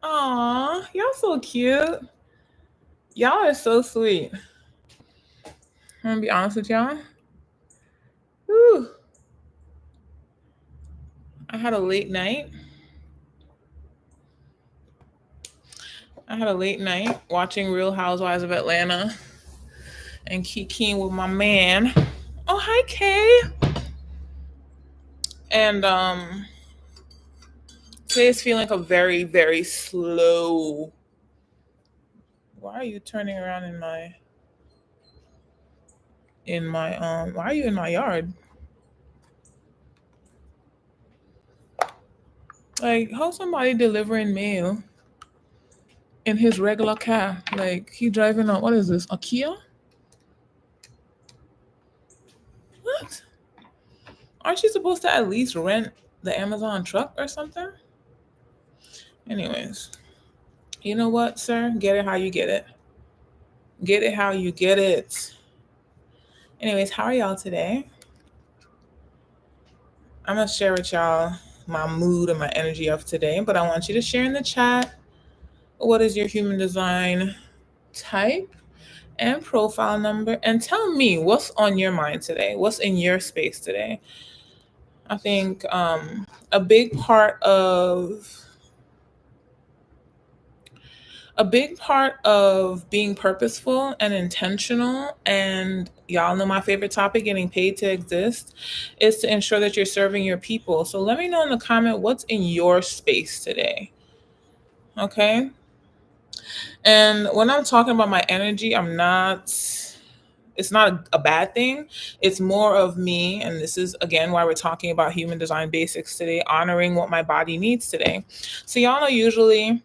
Aw, y'all so cute. Y'all are so sweet. I'm gonna be honest with y'all. Whew. I had a late night. I had a late night watching Real Housewives of Atlanta and kikiing with my man. Oh, hi, Kay. And today is feeling like a very, very slow. Why are you turning around in my why are you in my yard? Like, how's somebody delivering mail in his regular car? Like, he driving a, what is this, a Kia? What? Aren't you supposed to at least rent the Amazon truck or something? Anyways, you know what, sir? Get it how you get it. Get it how you get it. Anyways, how are y'all today? I'm gonna share with y'all my mood and my energy of today, but I want you to share in the chat what is your human design type and profile number, and tell me what's on your mind today, what's in your space today. I think a big part of a big part of being purposeful and intentional, and y'all know my favorite topic, getting paid to exist, is to ensure that you're serving your people. So let me know in the comment what's in your space today. Okay. And when I'm talking about my energy, it's not a bad thing. It's more of me. And this is, again, why we're talking about human design basics today, honoring what my body needs today. So, y'all know, usually,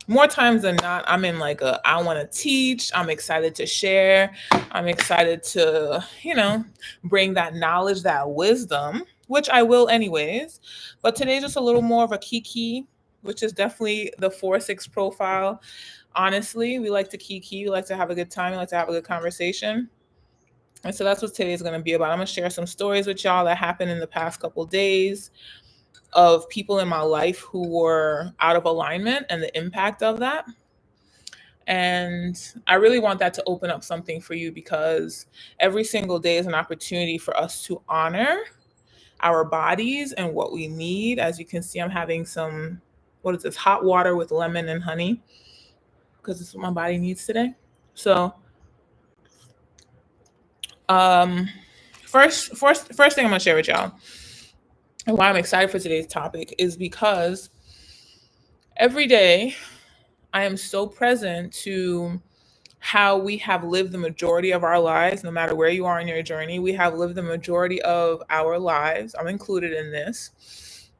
more times than not, I'm in like I want to teach, I'm excited to share, I'm excited to, bring that knowledge, that wisdom, which I will anyways. But today's just a little more of a kiki, which is definitely the 4-6 profile. Honestly, we like to kiki, we like to have a good time, we like to have a good conversation. And so that's what today's going to be about. I'm going to share some stories with y'all that happened in the past couple days of people in my life who were out of alignment and the impact of that. And I really want that to open up something for you, because every single day is an opportunity for us to honor our bodies and what we need. As you can see, I'm having some, what is this, hot water with lemon and honey, because it's what my body needs today. So, um, first thing I'm gonna share with y'all, and why I'm excited for today's topic, is because every day I am so present to how we have lived the majority of our lives. No matter where you are in your journey, we have lived the majority of our lives, I'm included in this,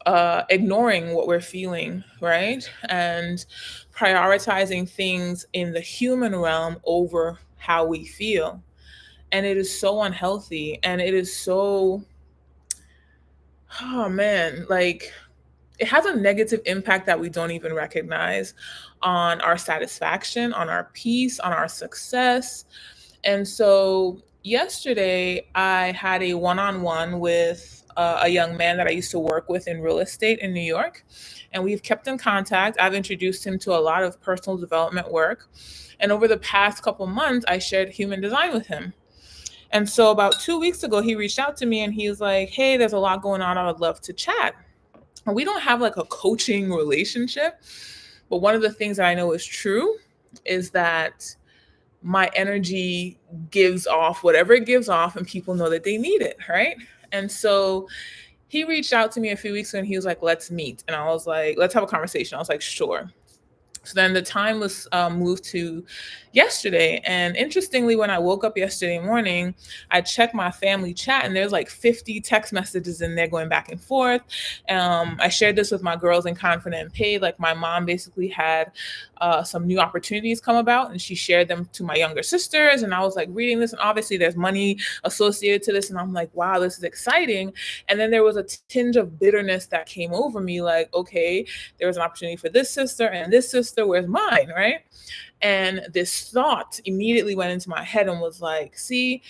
ignoring what we're feeling, right? And prioritizing things in the human realm over how we feel. And it is so unhealthy. And it is so, oh man, like, it has a negative impact that we don't even recognize on our satisfaction, on our peace, on our success. And so yesterday, I had a one on one with a young man that I used to work with in real estate in New York. And we've kept in contact. I've introduced him to a lot of personal development work. And over the past couple months, I shared human design with him. And so about 2 weeks ago, he reached out to me and he was like, "Hey, there's a lot going on. I would love to chat." And we don't have like a coaching relationship, but one of the things that I know is true is that my energy gives off whatever it gives off, and people know that they need it, right? And so he reached out to me a few weeks ago and he was like, "Let's meet." And I was like, "Let's have a conversation." I was like, "Sure." So then the time was moved to yesterday. And interestingly, when I woke up yesterday morning, I checked my family chat and there's like 50 text messages in there going back and forth. I shared this with my girls in Confident and Paid. Like, my mom basically had some new opportunities come about and she shared them to my younger sisters. And I was like reading this, and obviously there's money associated to this. And I'm like, wow, this is exciting. And then there was a tinge of bitterness that came over me, like, okay, there was an opportunity for this sister and this sister sister? Where's mine? Right? And this thought immediately went into my head and was like, see,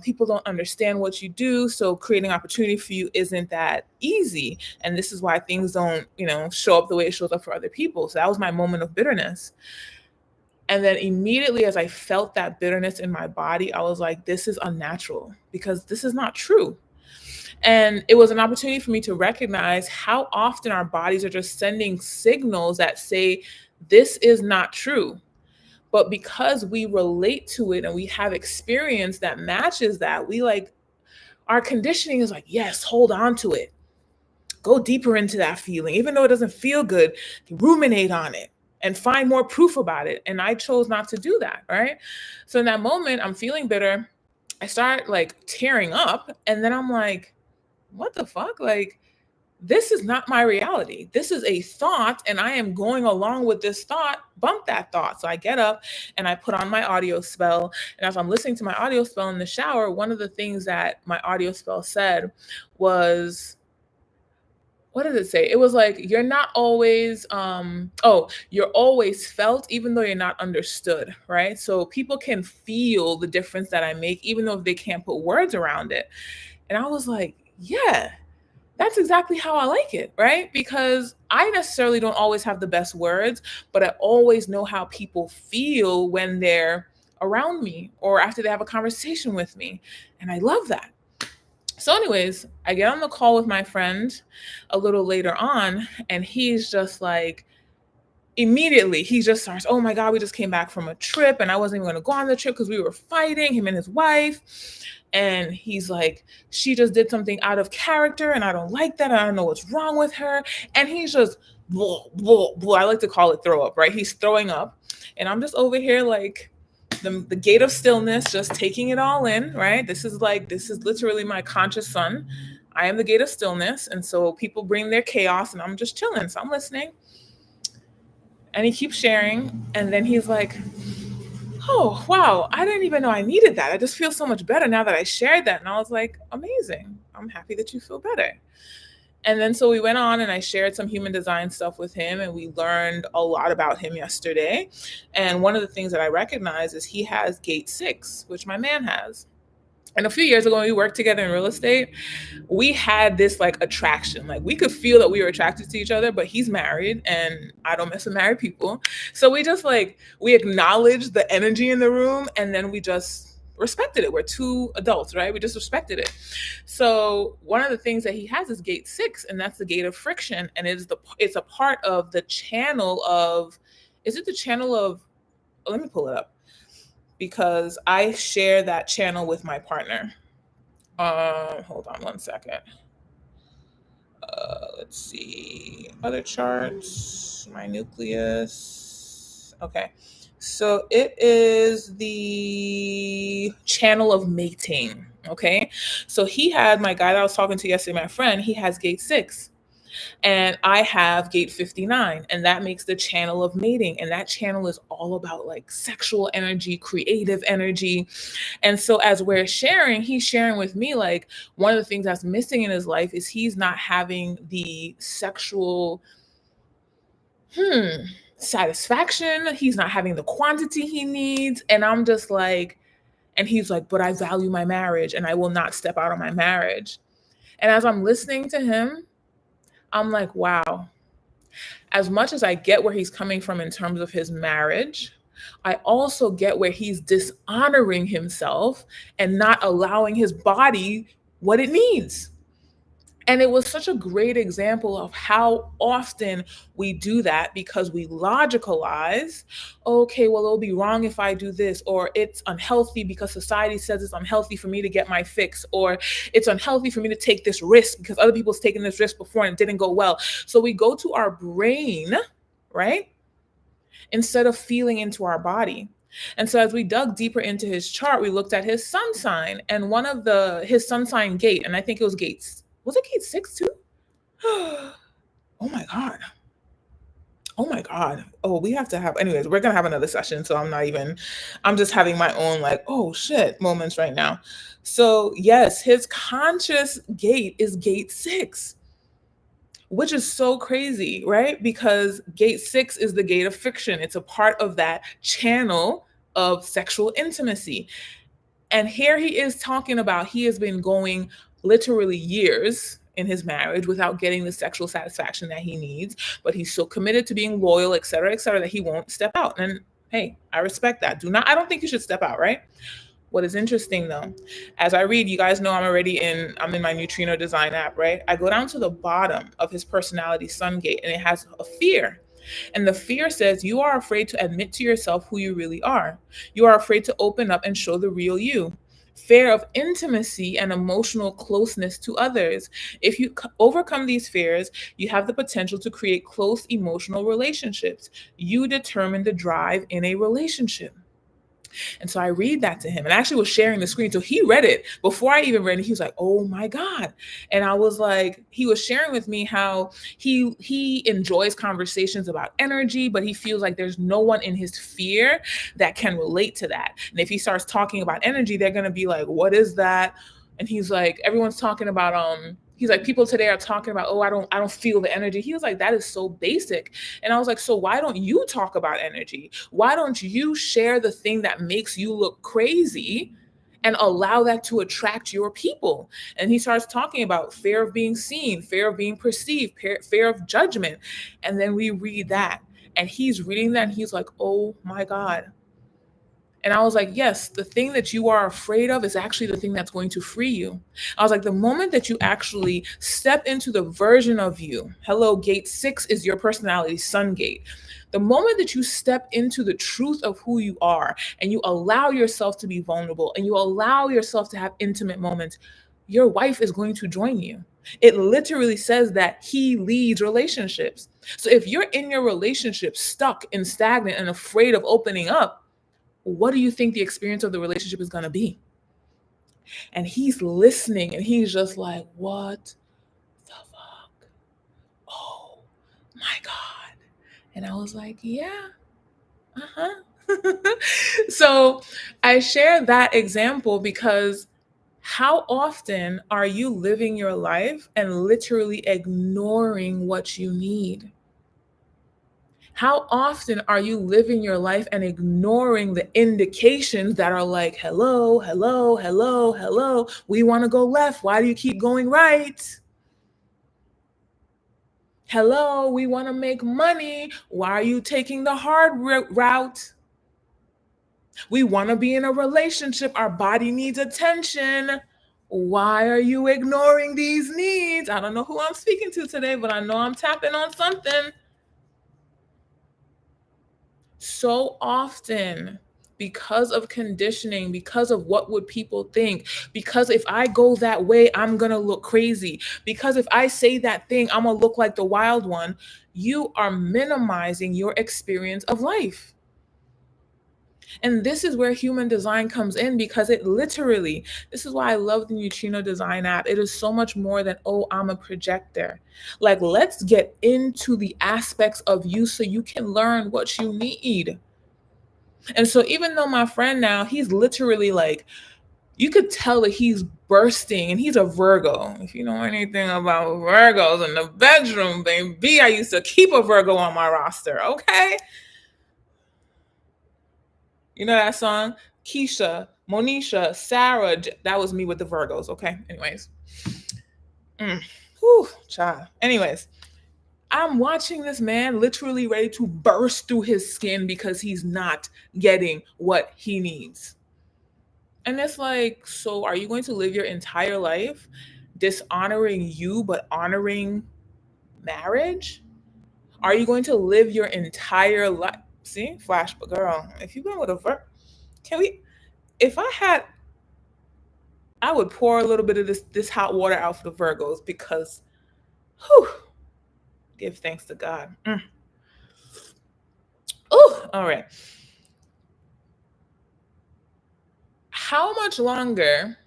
people don't understand what you do. So creating opportunity for you isn't that easy. And this is why things don't, show up the way it shows up for other people. So that was my moment of bitterness. And then immediately as I felt that bitterness in my body, I was like, this is unnatural because this is not true. And it was an opportunity for me to recognize how often our bodies are just sending signals that say, this is not true. But because we relate to it and we have experience that matches that, our conditioning is like, yes, hold on to it. Go deeper into that feeling. Even though it doesn't feel good, ruminate on it and find more proof about it. And I chose not to do that, right? So in that moment, I'm feeling bitter. I start tearing up. And then I'm like, what the fuck? This is not my reality. This is a thought, and I am going along with this thought. Bump that thought. So I get up and I put on my audio spell. And as I'm listening to my audio spell in the shower, one of the things that my audio spell said was, what did it say? It was like, you're not always, you're always felt, even though you're not understood, right? So people can feel the difference that I make, even though they can't put words around it. And I was like, yeah, that's exactly how I like it, right? Because I necessarily don't always have the best words, but I always know how people feel when they're around me or after they have a conversation with me. And I love that. So anyways, I get on the call with my friend a little later on, and he's just like, immediately he just starts, oh my God, we just came back from a trip and I wasn't even going to go on the trip because we were fighting, him and his wife. And he's like, she just did something out of character and I don't like that. I don't know what's wrong with her. And he's just, blah, blah, blah. I like to call it throw up, right? He's throwing up. And I'm just over here like the gate of stillness, just taking it all in, right? This is literally my conscious son. I am the gate of stillness. And so people bring their chaos and I'm just chilling. So I'm listening. And he keeps sharing. And then he's like, oh, wow, I didn't even know I needed that. I just feel so much better now that I shared that. And I was like, amazing. I'm happy that you feel better. And then so we went on and I shared some human design stuff with him and we learned a lot about him yesterday. And one of the things that I recognize is he has gate 6, which my man has. And a few years ago, when we worked together in real estate, we had this attraction. We could feel that we were attracted to each other, but he's married and I don't mess with married people. So we just we acknowledged the energy in the room and then we just respected it. We're two adults, right? We just respected it. So one of the things that he has is gate 6, and that's the gate of friction. And it's a part of the channel of, is it the channel of, let me pull it up, because I share that channel with my partner. Hold on one second. Let's see. Other charts, my nucleus. Okay. So it is the channel of mating. Okay. So my guy that I was talking to yesterday, my friend, he has gate 6. And I have gate 59, and that makes the channel of mating. And that channel is all about sexual energy, creative energy. And so as we're sharing, he's sharing with me, one of the things that's missing in his life is he's not having the sexual satisfaction. He's not having the quantity he needs. And I'm just and he's like, but I value my marriage and I will not step out of my marriage. And as I'm listening to him, I'm like, wow, as much as I get where he's coming from in terms of his marriage, I also get where he's dishonoring himself and not allowing his body what it needs. And it was such a great example of how often we do that because we logicalize, okay, well, it'll be wrong if I do this, or it's unhealthy because society says it's unhealthy for me to get my fix, or it's unhealthy for me to take this risk because other people's taken this risk before and it didn't go well. So we go to our brain, right? Instead of feeling into our body. And so as we dug deeper into his chart, we looked at his sun sign, and one of his sun sign gate, and I think it was gate 6 too? Oh my God. Oh my God. Oh, we have to have, anyways, we're going to have another session. So I'm just having my own oh shit moments right now. So yes, his conscious gate is gate 6. which is so crazy, right? Because gate 6 is the gate of fiction. It's a part of that channel of sexual intimacy. And here he is talking about he has been going literally years in his marriage without getting the sexual satisfaction that he needs, but he's so committed to being loyal, et cetera, that he won't step out. And hey, I respect that. I don't think you should step out, right? What is interesting though, as I read, you guys know I'm in my neutrino design app, right? I go down to the bottom of his personality sun gate and it has a fear. And the fear says you are afraid to admit to yourself who you really are. You are afraid to open up and show the real you. Fear of intimacy and emotional closeness to others. If you overcome these fears, you have the potential to create close emotional relationships. You determine the drive in a relationship. And so I read that to him and I actually was sharing the screen. So he read it before I even read it. He was like, oh my God. And I was like, he was sharing with me how he enjoys conversations about energy, but he feels like there's no one in his sphere that can relate to that. And if he starts talking about energy, they're gonna be like, what is that? And he's like, everyone's talking about he's like, people today are talking about, oh, I don't feel the energy. He was like, that is so basic. And I was like, so why don't you talk about energy? Why don't you share the thing that makes you look crazy and allow that to attract your people? And he starts talking about fear of being seen, fear of being perceived, fear of judgment. And then we read that and he's reading that and he's like, oh my God. And I was like, yes, the thing that you are afraid of is actually the thing that's going to free you. I was like, the moment that you actually step into the version of you, hello, gate 6 is your personality, sun gate. The moment that you step into the truth of who you are and you allow yourself to be vulnerable and you allow yourself to have intimate moments, your wife is going to join you. It literally says that he leads relationships. So if you're in your relationship stuck and stagnant and afraid of opening up, what do you think the experience of the relationship is going to be? And he's listening and he's just like, what the fuck? Oh my God. And I was like, yeah, uh-huh. So I share that example because how often are you living your life and literally ignoring what you need? How often are you living your life and ignoring the indications that are like, hello, hello, hello, hello, we want to go left. Why do you keep going right? Hello, we want to make money. Why are you taking the hard route? We want to be in a relationship. Our body needs attention. Why are you ignoring these needs? I don't know who I'm speaking to today, but I know I'm tapping on something. So often, because of conditioning, because of what would people think, because if I go that way, I'm going to look crazy, because if I say that thing, I'm going to look like the wild one, you are minimizing your experience of life. And this is where human design comes in because it literally, this is why I love the Neutrino Design app. It is so much more than, oh, I'm a projector. Like, let's get into the aspects of you so you can learn what you need. And so even though my friend now, he's literally like, you could tell that he's bursting and he's a Virgo. If you know anything about Virgos in the bedroom, baby, I used to keep a Virgo on my roster, okay? You know that song? Keisha, Monisha, Sarah, that was me with the Virgos, okay? Anyways. Whew, child. Anyways, I'm watching this man literally ready to burst through his skin because he's not getting what he needs. And it's like, so are you going to live your entire life dishonoring you but honoring marriage? Are you going to live your entire life? See, flash, but girl, if you've been with a can we? If I had, I would pour a little bit of this hot water out for the Virgos because, whew, give thanks to God. Oh, all right. How much longer?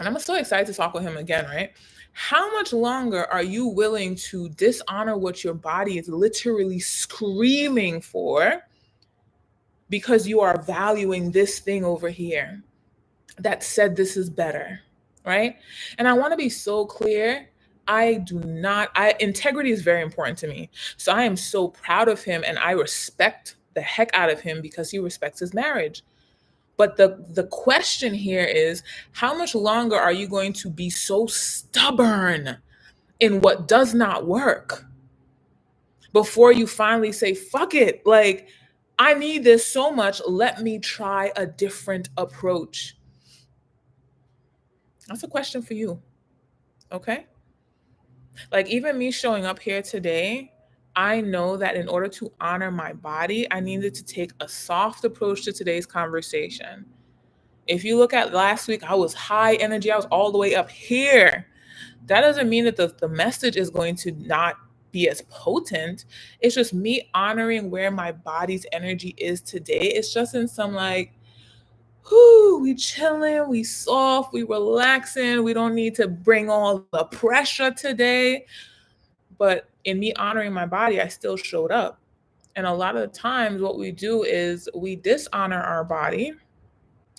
And I'm so excited to talk with him again, right? How much longer are you willing to dishonor what your body is literally screaming for because you are valuing this thing over here that said this is better, right? And I want to be so clear. Integrity is very important to me. So I am so proud of him and I respect the heck out of him because he respects his marriage. But the question here is, how much longer are you going to be so stubborn in what does not work before you finally say, fuck it, like, I need this so much, let me try a different approach? That's a question for you. Okay? Like, even me showing up here today, I know that in order to honor my body, I needed to take a soft approach to today's conversation. If you look at last week, I was high energy, I was all the way up here. That doesn't mean that the message is going to not be as potent. It's just me honoring where my body's energy is today. It's just in some like, whoo, we chilling, we soft, we relaxing. We don't need to bring all the pressure today. But in me honoring my body, I still showed up. And a lot of the times, what we do is we dishonor our body.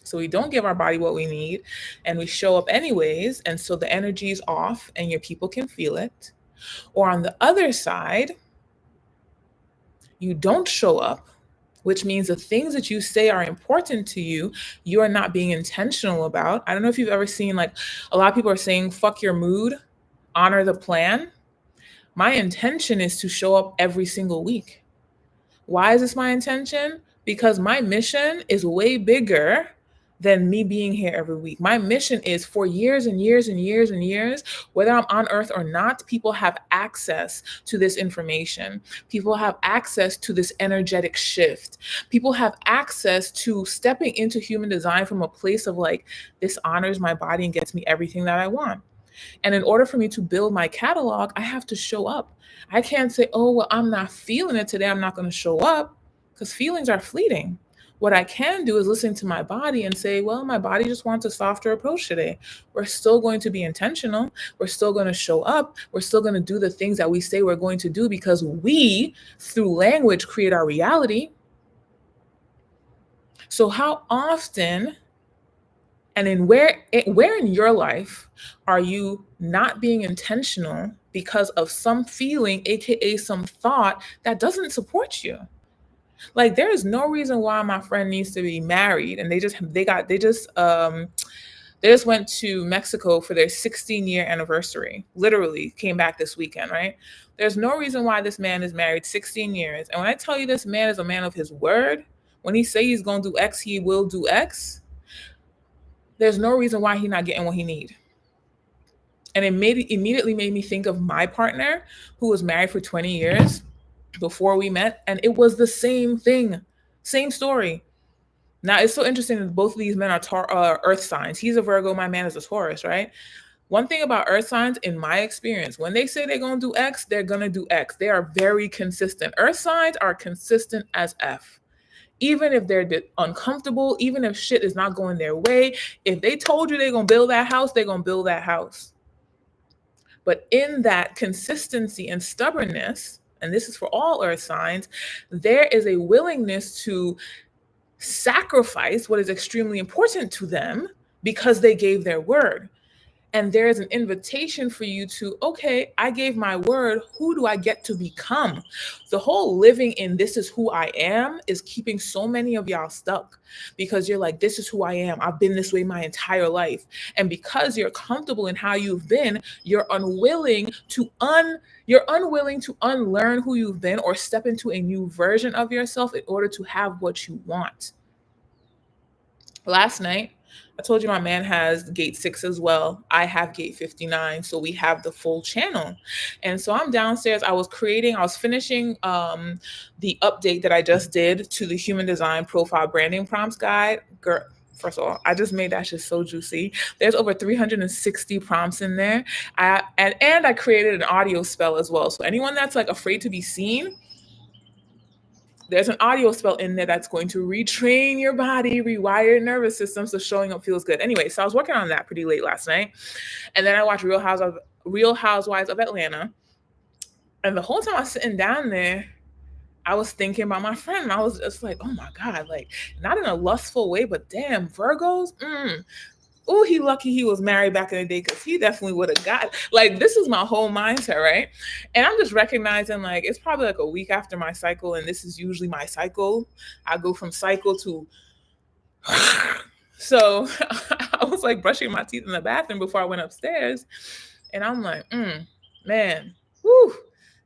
So we don't give our body what we need and we show up anyways. And so the energy is off and your people can feel it. Or on the other side, you don't show up, which means the things that you say are important to you, you are not being intentional about. I don't know if you've ever seen, like, a lot of people are saying, fuck your mood, honor the plan. My intention is to show up every single week. Why is this my intention? Because my mission is way bigger than me being here every week. My mission is for years and years and years and years, whether I'm on earth or not, people have access to this information. People have access to this energetic shift. People have access to stepping into human design from a place of like, this honors my body and gets me everything that I want. And in order for me to build my catalog, I have to show up. I can't say, oh, well, I'm not feeling it today, I'm not going to show up, because feelings are fleeting. What I can do is listen to my body and say, well, my body just wants a softer approach today. We're still going to be intentional. We're still going to show up. We're still going to do the things that we say we're going to do because we, through language, create our reality. So how often and in where in your life are you not being intentional because of some feeling, aka some thought that doesn't support you? Like, there is no reason why my friend needs to be married and they just went to Mexico for their 16-year anniversary. Literally came back this weekend, right? There's no reason why this man is married 16 years. And when I tell you this man is a man of his word, when he say he's going to do X, he will do X. There's no reason why he's not getting what he need. And it immediately made me think of my partner who was married for 20 years before we met. And it was the same thing, same story. Now, it's so interesting that both of these men are earth signs. He's a Virgo, my man is a Taurus, right? One thing about earth signs, in my experience, when they say they're going to do X, they're going to do X. They are very consistent. Earth signs are consistent as F. Even if they're uncomfortable, even if shit is not going their way, if they told you they're going to build that house, they're going to build that house. But in that consistency and stubbornness, and this is for all earth signs, there is a willingness to sacrifice what is extremely important to them because they gave their word. And there is an invitation for you to, okay, I gave my word. Who do I get to become? The whole living in this is who I am is keeping so many of y'all stuck because you're like, this is who I am. I've been this way my entire life. And because you're comfortable in how you've been, you're unwilling to unlearn who you've been or step into a new version of yourself in order to have what you want. Last night, I told you my man has gate 6 as well. I have gate 59, so we have the full channel. And so I'm downstairs. I was finishing the update that I just did to the Human Design Profile Branding Prompts Guide. Girl, first of all, I just made that shit so juicy. There's over 360 prompts in there. And I created an audio spell as well. So anyone that's like afraid to be seen, there's an audio spell in there that's going to retrain your body, rewire your nervous system so showing up feels good. Anyway, so I was working on that pretty late last night. And then I watched Real Housewives of Atlanta. And the whole time I was sitting down there, I was thinking about my friend. And I was just like, oh my God, like, not in a lustful way, but damn, Virgos, oh, he lucky he was married back in the day because he definitely would have got, like, this is my whole mindset, right? And I'm just recognizing, like, it's probably like a week after my cycle, and this is usually my cycle. I go from cycle to so I was like brushing my teeth in the bathroom before I went upstairs, and I'm like, man, whew,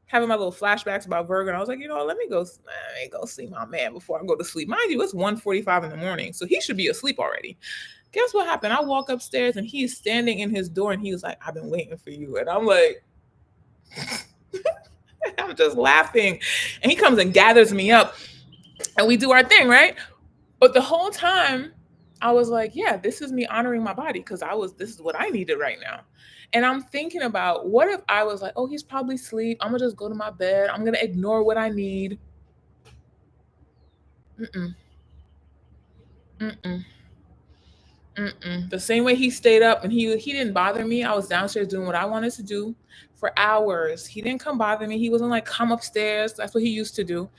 having my little flashbacks about Virgo. And I was like, let me go see my man before I go to sleep. Mind you, it's 1:45 in the morning, so he should be asleep already. Guess what happened? I walk upstairs and he's standing in his door and he was like, I've been waiting for you. And I'm like, I'm just laughing. And he comes and gathers me up and we do our thing, right? But the whole time I was like, yeah, this is me honoring my body because this is what I needed right now. And I'm thinking about, what if I was like, oh, he's probably asleep. I'm going to just go to my bed. I'm going to ignore what I need. Mm-mm, mm-mm. Mm-mm. The same way he stayed up and he didn't bother me. I was downstairs doing what I wanted to do for hours. He didn't come bother me. He wasn't like, come upstairs. That's what he used to do.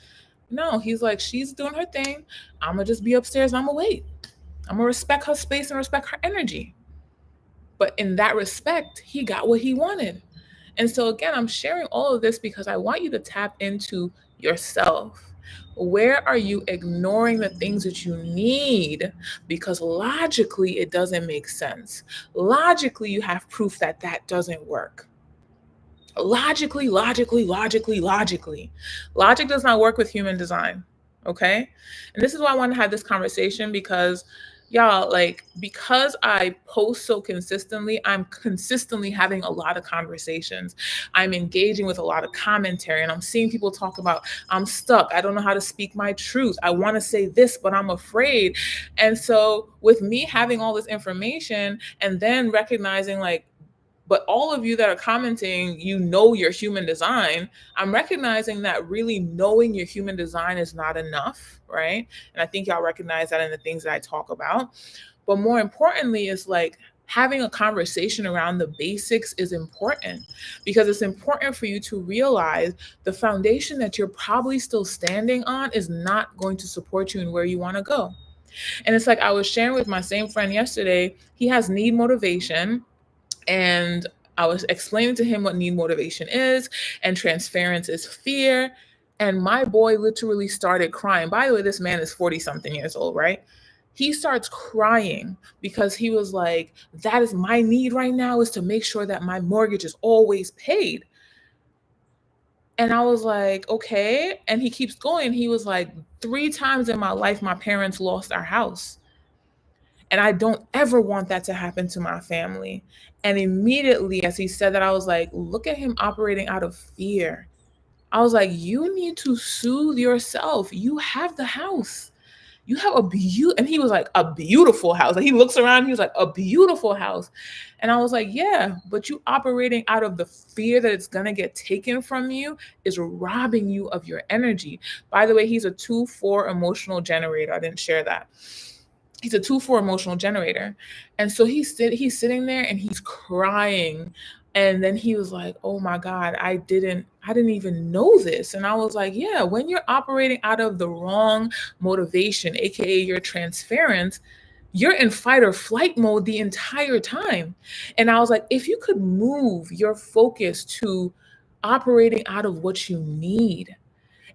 No, he's like, she's doing her thing. I'm gonna just be upstairs and I'm gonna wait. I'm gonna respect her space and respect her energy. But in that respect, he got what he wanted. And so, again, I'm sharing all of this because I want you to tap into yourself. Where are you ignoring the things that you need? Because logically, it doesn't make sense. Logically, you have proof that that doesn't work. Logically. Logic does not work with human design. Okay. And this is why I want to have this conversation because y'all, like, because I post so consistently, I'm consistently having a lot of conversations. I'm engaging with a lot of commentary and I'm seeing people talk about, I'm stuck. I don't know how to speak my truth. I want to say this, but I'm afraid. And so with me having all this information and then recognizing, like, but all of you that are commenting, you know your human design. I'm recognizing that really knowing your human design is not enough, right? And I think y'all recognize that in the things that I talk about. But more importantly, is like having a conversation around the basics is important because it's important for you to realize the foundation that you're probably still standing on is not going to support you in where you want to go. And it's like I was sharing with my same friend yesterday, he has need motivation. And I was explaining to him what need motivation is, and transference is fear. And my boy literally started crying. By the way, this man is 40 something years old, right? He starts crying because he was like, that is my need right now, is to make sure that my mortgage is always paid. And I was like, okay. And he keeps going. He was like, 3 times in my life, my parents lost our house. And I don't ever want that to happen to my family. And immediately, as he said that, I was like, look at him operating out of fear. I was like, you need to soothe yourself. You have the house. You have and he was like, a beautiful house. Like, he looks around, he was like, a beautiful house. And I was like, yeah, but you operating out of the fear that it's gonna get taken from you is robbing you of your energy. By the way, he's a 2-4 emotional generator. I didn't share that. He's a 2-4 emotional generator. And so he's sitting there and he's crying. And then he was like, oh my God, I didn't even know this. And I was like, yeah, when you're operating out of the wrong motivation, AKA your transference, you're in fight or flight mode the entire time. And I was like, if you could move your focus to operating out of what you need,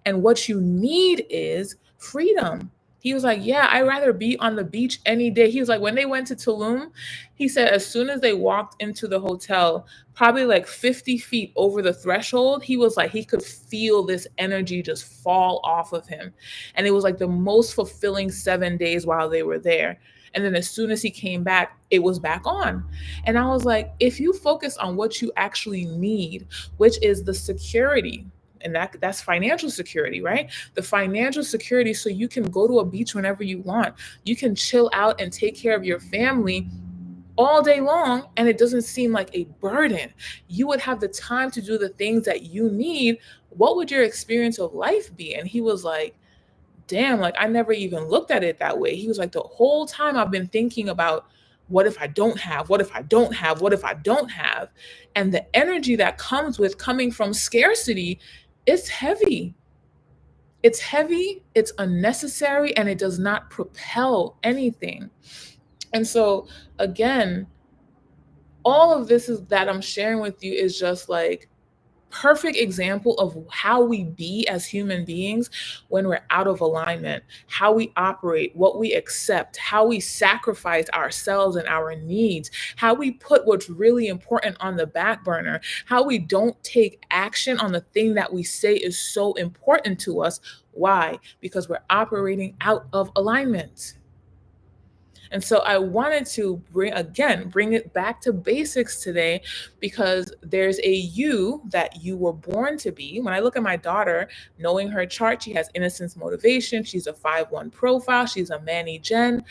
and what you need is freedom. He was like, yeah, I'd rather be on the beach any day. He was like, when they went to Tulum, he said, as soon as they walked into the hotel, probably like 50 feet over the threshold, he was like, he could feel this energy just fall off of him. And it was like the most fulfilling 7 days while they were there. And then as soon as he came back, it was back on. And I was like, if you focus on what you actually need, which is the security, and that's financial security, right? The financial security, so you can go to a beach whenever you want. You can chill out and take care of your family all day long, and it doesn't seem like a burden. You would have the time to do the things that you need. What would your experience of life be? And he was like, damn, like, I never even looked at it that way. He was like, the whole time I've been thinking about, what if I don't have? What if I don't have? What if I don't have? And the energy that comes with coming from scarcity, it's heavy. It's heavy, it's unnecessary, and it does not propel anything. And so, again, all of this is that I'm sharing with you is just like perfect example of how we be as human beings when we're out of alignment, how we operate, what we accept, how we sacrifice ourselves and our needs, how we put what's really important on the back burner, how we don't take action on the thing that we say is so important to us. Why? Because we're operating out of alignment. And so I wanted to bring it back to basics today, because there's a you that you were born to be. When I look at my daughter, knowing her chart, she has innocence motivation. She's a 5-1 profile. She's a Manny Gen.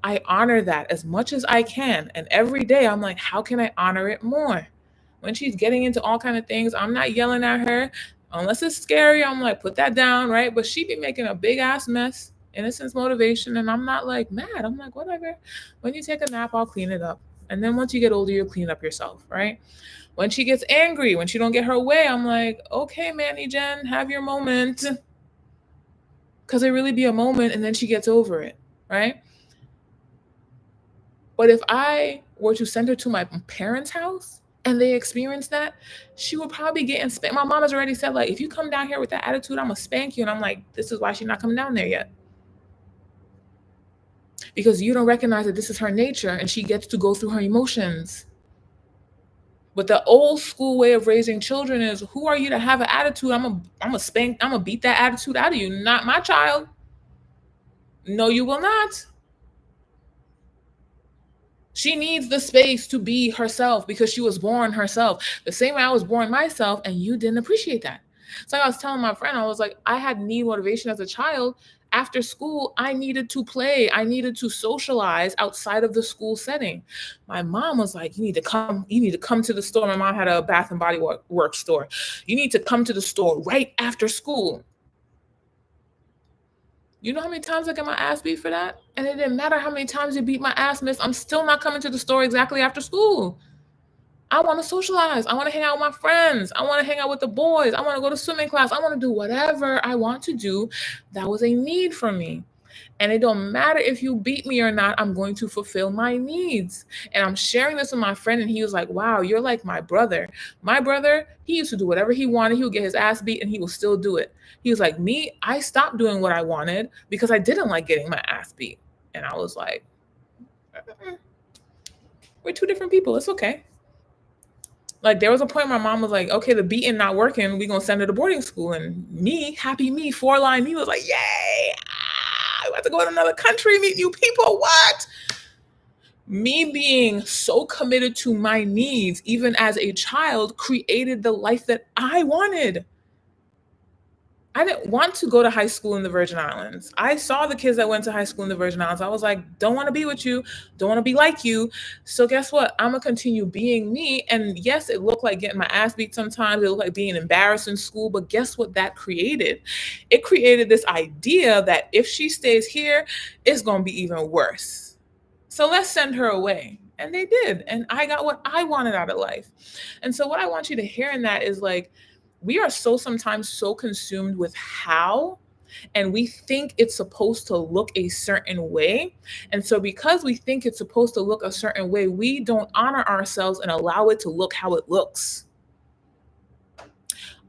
I honor that as much as I can. And every day I'm like, how can I honor it more? When she's getting into all kind of things, I'm not yelling at her. Unless it's scary, I'm like, put that down, right? But she be making a big ass mess, innocence motivation, and I'm not like mad. I'm like, whatever. When you take a nap, I'll clean it up. And then once you get older, you'll clean up yourself, right? When she gets angry, when she don't get her way, I'm like, okay, Manny Jen, have your moment. Because it really be a moment, and then she gets over it, right? But if I were to send her to my parents' house and they experience that, she would probably get spanked. My mom has already said, like, if you come down here with that attitude, I'm gonna spank you. And I'm like, this is why she's not coming down there yet. Because you don't recognize that this is her nature and she gets to go through her emotions. But the old school way of raising children is, who are you to have an attitude? I'm gonna spank, I'm gonna beat that attitude out of you. Not my child. No, you will not. She needs the space to be herself because she was born herself. The same way I was born myself, and you didn't appreciate that. So I was telling my friend, I was like, I had need motivation as a child. After school, I needed to play. I needed to socialize outside of the school setting. My mom was like, you need to come to the store. My mom had a Bath and Body Works store. You need to come to the store right after school. You know how many times I got my ass beat for that? And it didn't matter how many times you beat my ass, miss. I'm still not coming to the store exactly after school. I want to socialize. I want to hang out with my friends. I want to hang out with the boys. I want to go to swimming class. I want to do whatever I want to do. That was a need for me. And it don't matter if you beat me or not, I'm going to fulfill my needs. And I'm sharing this with my friend, and he was like, wow, you're like my brother. My brother, he used to do whatever he wanted. He would get his ass beat and he will still do it. He was like, me, I stopped doing what I wanted because I didn't like getting my ass beat. And I was like, we're two different people. It's okay. Like, there was a point my mom was like, okay, the beating not working. We gonna send her to boarding school. And me, happy me, 4-line me was like, yay, I about to go to another country, meet new people. What? Me being so committed to my needs, even as a child, created the life that I wanted. I didn't want to go to high school in the Virgin Islands. I saw the kids that went to high school in the Virgin Islands. I was like, don't want to be with you, don't want to be like you. So guess what? I'm gonna continue being me. And yes, it looked like getting my ass beat sometimes. It looked like being embarrassed in school. But guess what that created? It created this idea that if she stays here, it's gonna be even worse. So let's send her away. And they did. And I got what I wanted out of life. And so what I want you to hear in that is like, we are sometimes so consumed with how, and we think it's supposed to look a certain way. And so because we think it's supposed to look a certain way, we don't honor ourselves and allow it to look how it looks.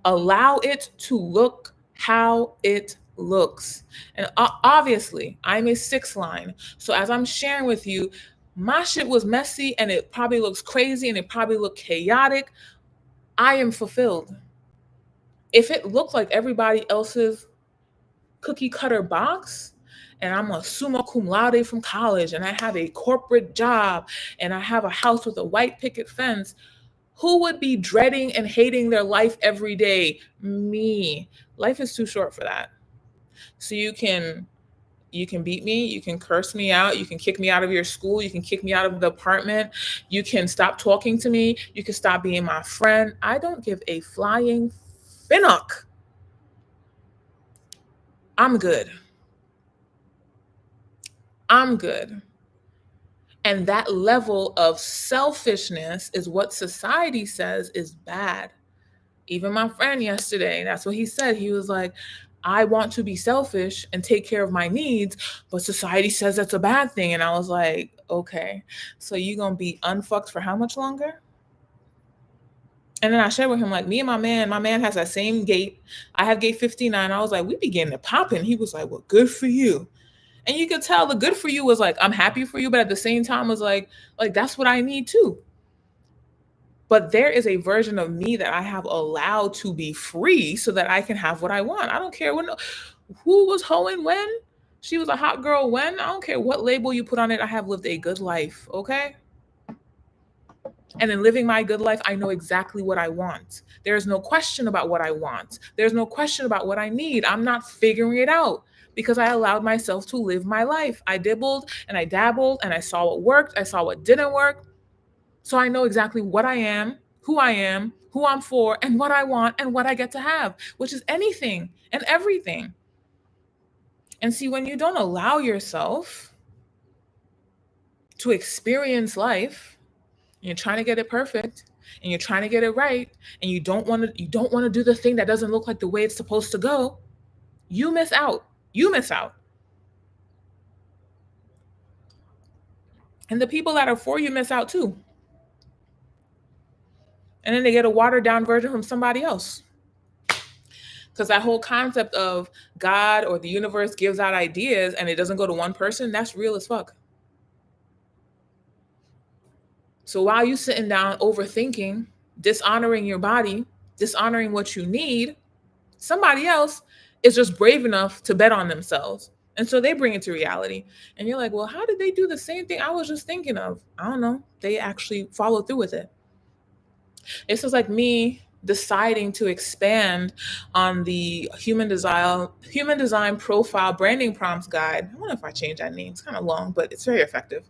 Allow it to look how it looks. And obviously, I'm a 6-line. So as I'm sharing with you, my shit was messy and it probably looks crazy and it probably looked chaotic. I am fulfilled. If it looked like everybody else's cookie cutter box, and I'm a summa cum laude from college, and I have a corporate job, and I have a house with a white picket fence, who would be dreading and hating their life every day? Me. Life is too short for that. So you can beat me, you can curse me out, you can kick me out of your school, you can kick me out of the apartment, you can stop talking to me, you can stop being my friend. I don't give a flying finnock. I'm good. I'm good. And that level of selfishness is what society says is bad. Even my friend yesterday, that's what he said. He was like, I want to be selfish and take care of my needs, but society says that's a bad thing. And I was like, okay, so you gonna be unfucked for how much longer? And then I shared with him, like, me and my man has that same gait. I have gate 59. I was like, we be getting it popping. He was like, well, good for you. And you could tell the good for you was like, I'm happy for you, but at the same time was like that's what I need too. But there is a version of me that I have allowed to be free so that I can have what I want. I don't care who was hoeing when. She was a hot girl when. I don't care what label you put on it. I have lived a good life, okay? And in living my good life, I know exactly what I want. There's no question about what I want. There's no question about what I need. I'm not figuring it out because I allowed myself to live my life. I dibbled and I dabbled and I saw what worked. I saw what didn't work. So I know exactly what I am, who I'm for, and what I want and what I get to have, which is anything and everything. And see, when you don't allow yourself to experience life, and you're trying to get it perfect, and you're trying to get it right, and you don't want to do the thing that doesn't look like the way it's supposed to go, you miss out. You miss out. And the people that are for you miss out too. And then they get a watered down version from somebody else. Because that whole concept of God or the universe gives out ideas and it doesn't go to one person, that's real as fuck. So while you sitting down overthinking, dishonoring your body, dishonoring what you need, somebody else is just brave enough to bet on themselves. And so they bring it to reality. And you're like, well, how did they do the same thing I was just thinking of? I don't know. They actually follow through with it. This is like me deciding to expand on the human design profile branding prompts guide. I don't know if I changed that name. It's kind of long, but it's very effective.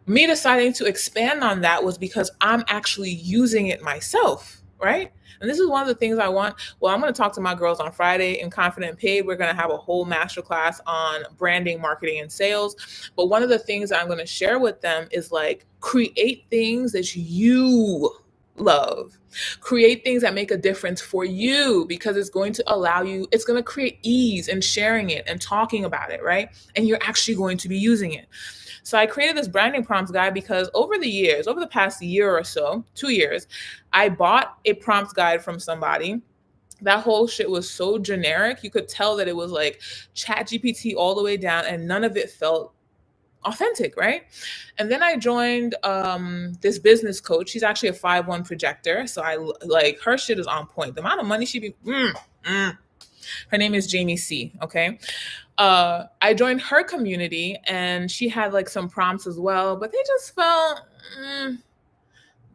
Me deciding to expand on that was because I'm actually using it myself, right? And this is one of the things I want. Well, I'm going to talk to my girls on Friday in Confident and Paid. We're going to have a whole masterclass on branding, marketing, and sales. But one of the things that I'm going to share with them is like create things that you love. Create things that make a difference for you because it's going to allow you, it's going to create ease in sharing it and talking about it, right? And you're actually going to be using it. So I created this branding prompts guide because over the past year or so, 2 years, I bought a prompts guide from somebody. That whole shit was so generic. You could tell that it was like chat GPT all the way down and none of it felt authentic, right? And then I joined this business coach. She's actually a 5-1 projector. So I like her shit is on point. The amount of money she be, her name is Jamie C. Okay. I joined her community and she had like some prompts as well, but they just felt,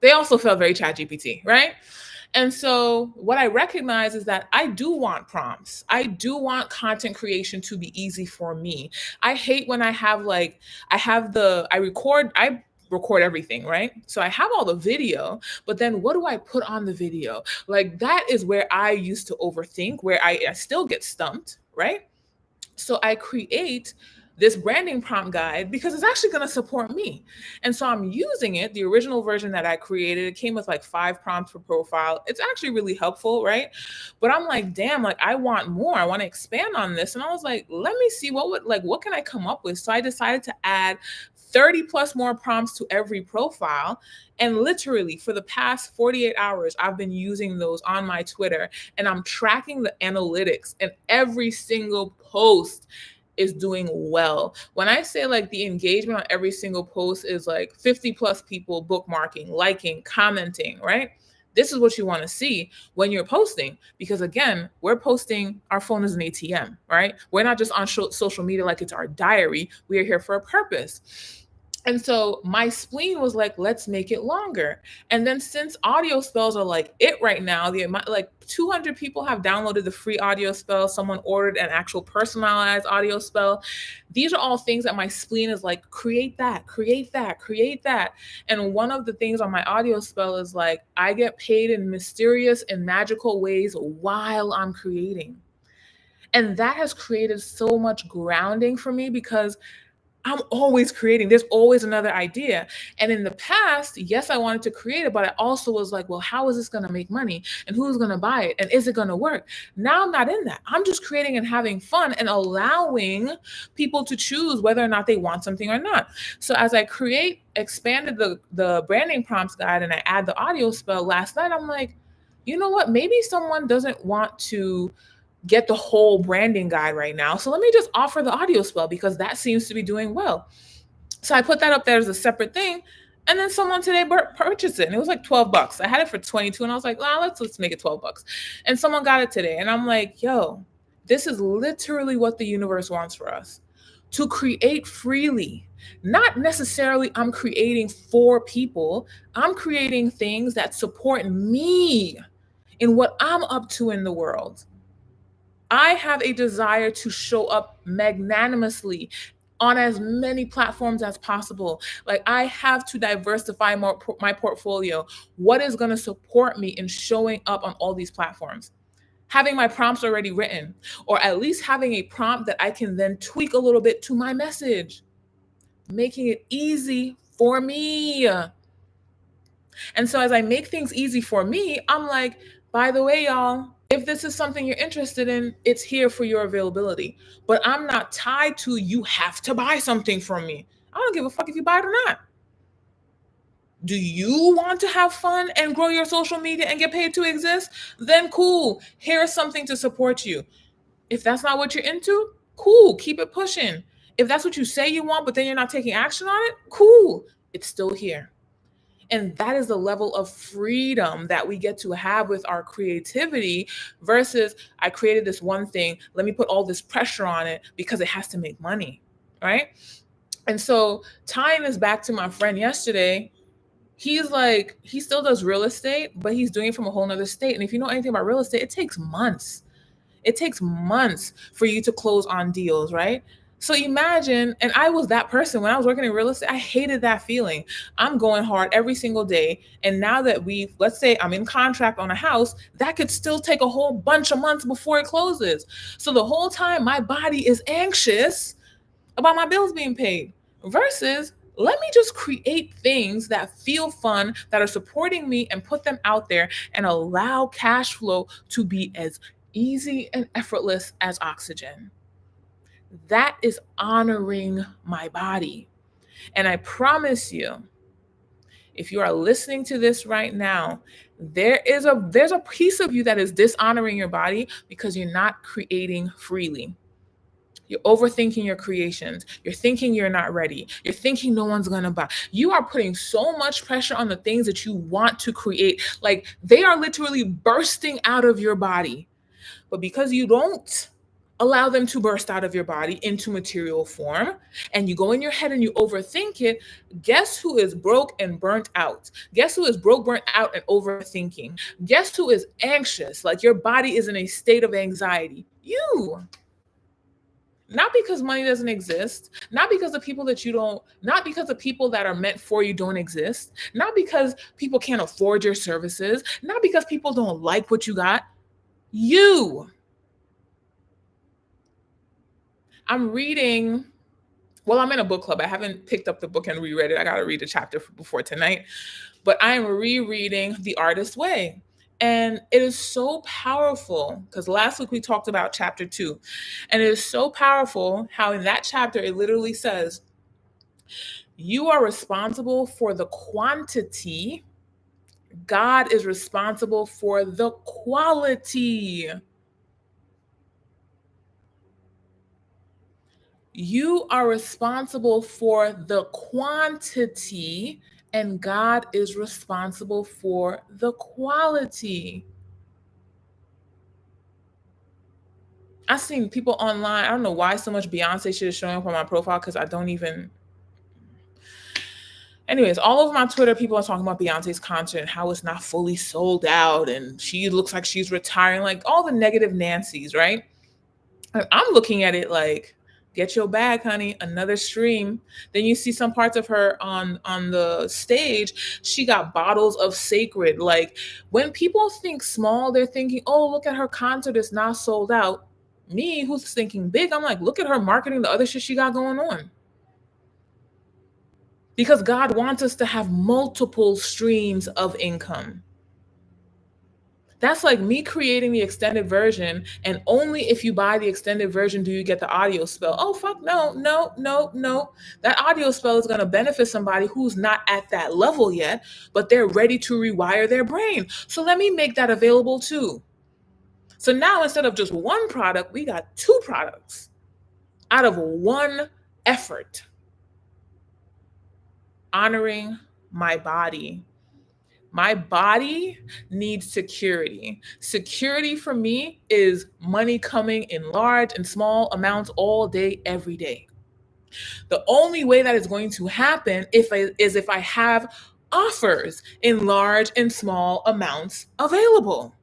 they also felt very chat GPT, right? And so what I recognize is that I do want prompts. I do want content creation to be easy for me. I hate when I record everything, right? So I have all the video, but then what do I put on the video? Like that is where I used to overthink, where I still get stumped, right? So I create this branding prompt guide because it's actually going to support me. And so I'm using it. The original version that I created, it came with like 5 prompts per profile. It's actually really helpful, right? But I'm like, damn, like I want more. I want to expand on this. And I was like, let me see what can I come up with? So I decided to add 30 plus more prompts to every profile. And literally for the past 48 hours, I've been using those on my Twitter and I'm tracking the analytics and every single post is doing well. When I say like the engagement on every single post is like 50 plus people bookmarking, liking, commenting, right? This is what you want to see when you're posting, because again, we're posting, our phone is an ATM, right? We're not just on social media like it's our diary. We are here for a purpose. And so my spleen was like, let's make it longer. And then since audio spells are like it right now, the amount like 200 people have downloaded the free audio spell. Someone ordered an actual personalized audio spell. These are all things that my spleen is like, create that, create that, create that. And one of the things on my audio spell is like, I get paid in mysterious and magical ways while I'm creating. And that has created so much grounding for me because I'm always creating. There's always another idea. And in the past, yes, I wanted to create it, but I also was like, well, how is this going to make money? And who's going to buy it? And is it going to work? Now I'm not in that. I'm just creating and having fun and allowing people to choose whether or not they want something or not. So as I expanded the branding prompts guide and I add the audio spell last night, I'm like, you know what? Maybe someone doesn't want to get the whole branding guide right now. So let me just offer the audio spell because that seems to be doing well. So I put that up there as a separate thing. And then someone today purchased it and it was like $12. I had it for 22 and I was like, nah, let's make it $12. And someone got it today. And I'm like, yo, this is literally what the universe wants for us to create freely. Not necessarily I'm creating for people. I'm creating things that support me in what I'm up to in the world. I have a desire to show up magnanimously on as many platforms as possible. Like I have to diversify my portfolio. What is going to support me in showing up on all these platforms? Having my prompts already written, or at least having a prompt that I can then tweak a little bit to my message, making it easy for me. And so as I make things easy for me, I'm like, by the way, y'all, if this is something you're interested in, it's here for your availability. But I'm not tied to you have to buy something from me. I don't give a fuck if you buy it or not. Do you want to have fun and grow your social media and get paid to exist? Then cool. Here's something to support you. If that's not what you're into, cool. Keep it pushing. If that's what you say you want, but then you're not taking action on it, cool. It's still here. And that is the level of freedom that we get to have with our creativity versus I created this one thing. Let me put all this pressure on it because it has to make money. Right. And so tying this back to my friend yesterday, he's like, he still does real estate, but he's doing it from a whole nother state. And if you know anything about real estate, it takes months. It takes months for you to close on deals, right? So imagine, and I was that person when I was working in real estate, I hated that feeling. I'm going hard every single day. And now that let's say I'm in contract on a house, that could still take a whole bunch of months before it closes. So the whole time my body is anxious about my bills being paid versus let me just create things that feel fun, that are supporting me and put them out there and allow cash flow to be as easy and effortless as oxygen. That is honoring my body. And I promise you, if you are listening to this right now, there's a piece of you that is dishonoring your body because you're not creating freely. You're overthinking your creations. You're thinking you're not ready. You're thinking no one's going to buy. You are putting so much pressure on the things that you want to create. Like they are literally bursting out of your body. But because you don't allow them to burst out of your body into material form, and you go in your head and you overthink it, guess who is broke and burnt out? Guess who is broke, burnt out, and overthinking? Guess who is anxious? Like your body is in a state of anxiety. You. Not because money doesn't exist, not because the people that you don't, not because the people that are meant for you don't exist, not because people can't afford your services, not because people don't like what you got. You. I'm reading, well, I'm in a book club. I haven't picked up the book and reread it. I got to read a chapter before tonight. But I am rereading The Artist's Way. And it is so powerful because last week we talked about chapter 2. And it is so powerful how in that chapter it literally says, you are responsible for the quantity. God is responsible for the quality. You are responsible for the quantity, and God is responsible for the quality. I've seen people online. I don't know why so much Beyonce shit is showing up on my profile because I don't even. Anyways, all over my Twitter, people are talking about Beyonce's concert and how it's not fully sold out and she looks like she's retiring, like all the negative Nancy's, right? And I'm looking at it like, get your bag, honey, another stream. Then you see some parts of her on the stage. She got bottles of Sacred. Like when people think small, they're thinking, oh, look at her concert, it's not sold out. Me, who's thinking big, I'm like, look at her marketing the other shit she got going on. because God wants us to have multiple streams of income. That's like me creating the extended version, and only if you buy the extended version do you get the audio spell. Oh, fuck, no, no, no, no. That audio spell is going to benefit somebody who's not at that level yet, but they're ready to rewire their brain. So let me make that available too. So now instead of just one product, we got two products out of one effort. Honoring my body. My body needs security. Security for me is money coming in large and small amounts all day, every day. The only way that is going to happen is if I have offers in large and small amounts available.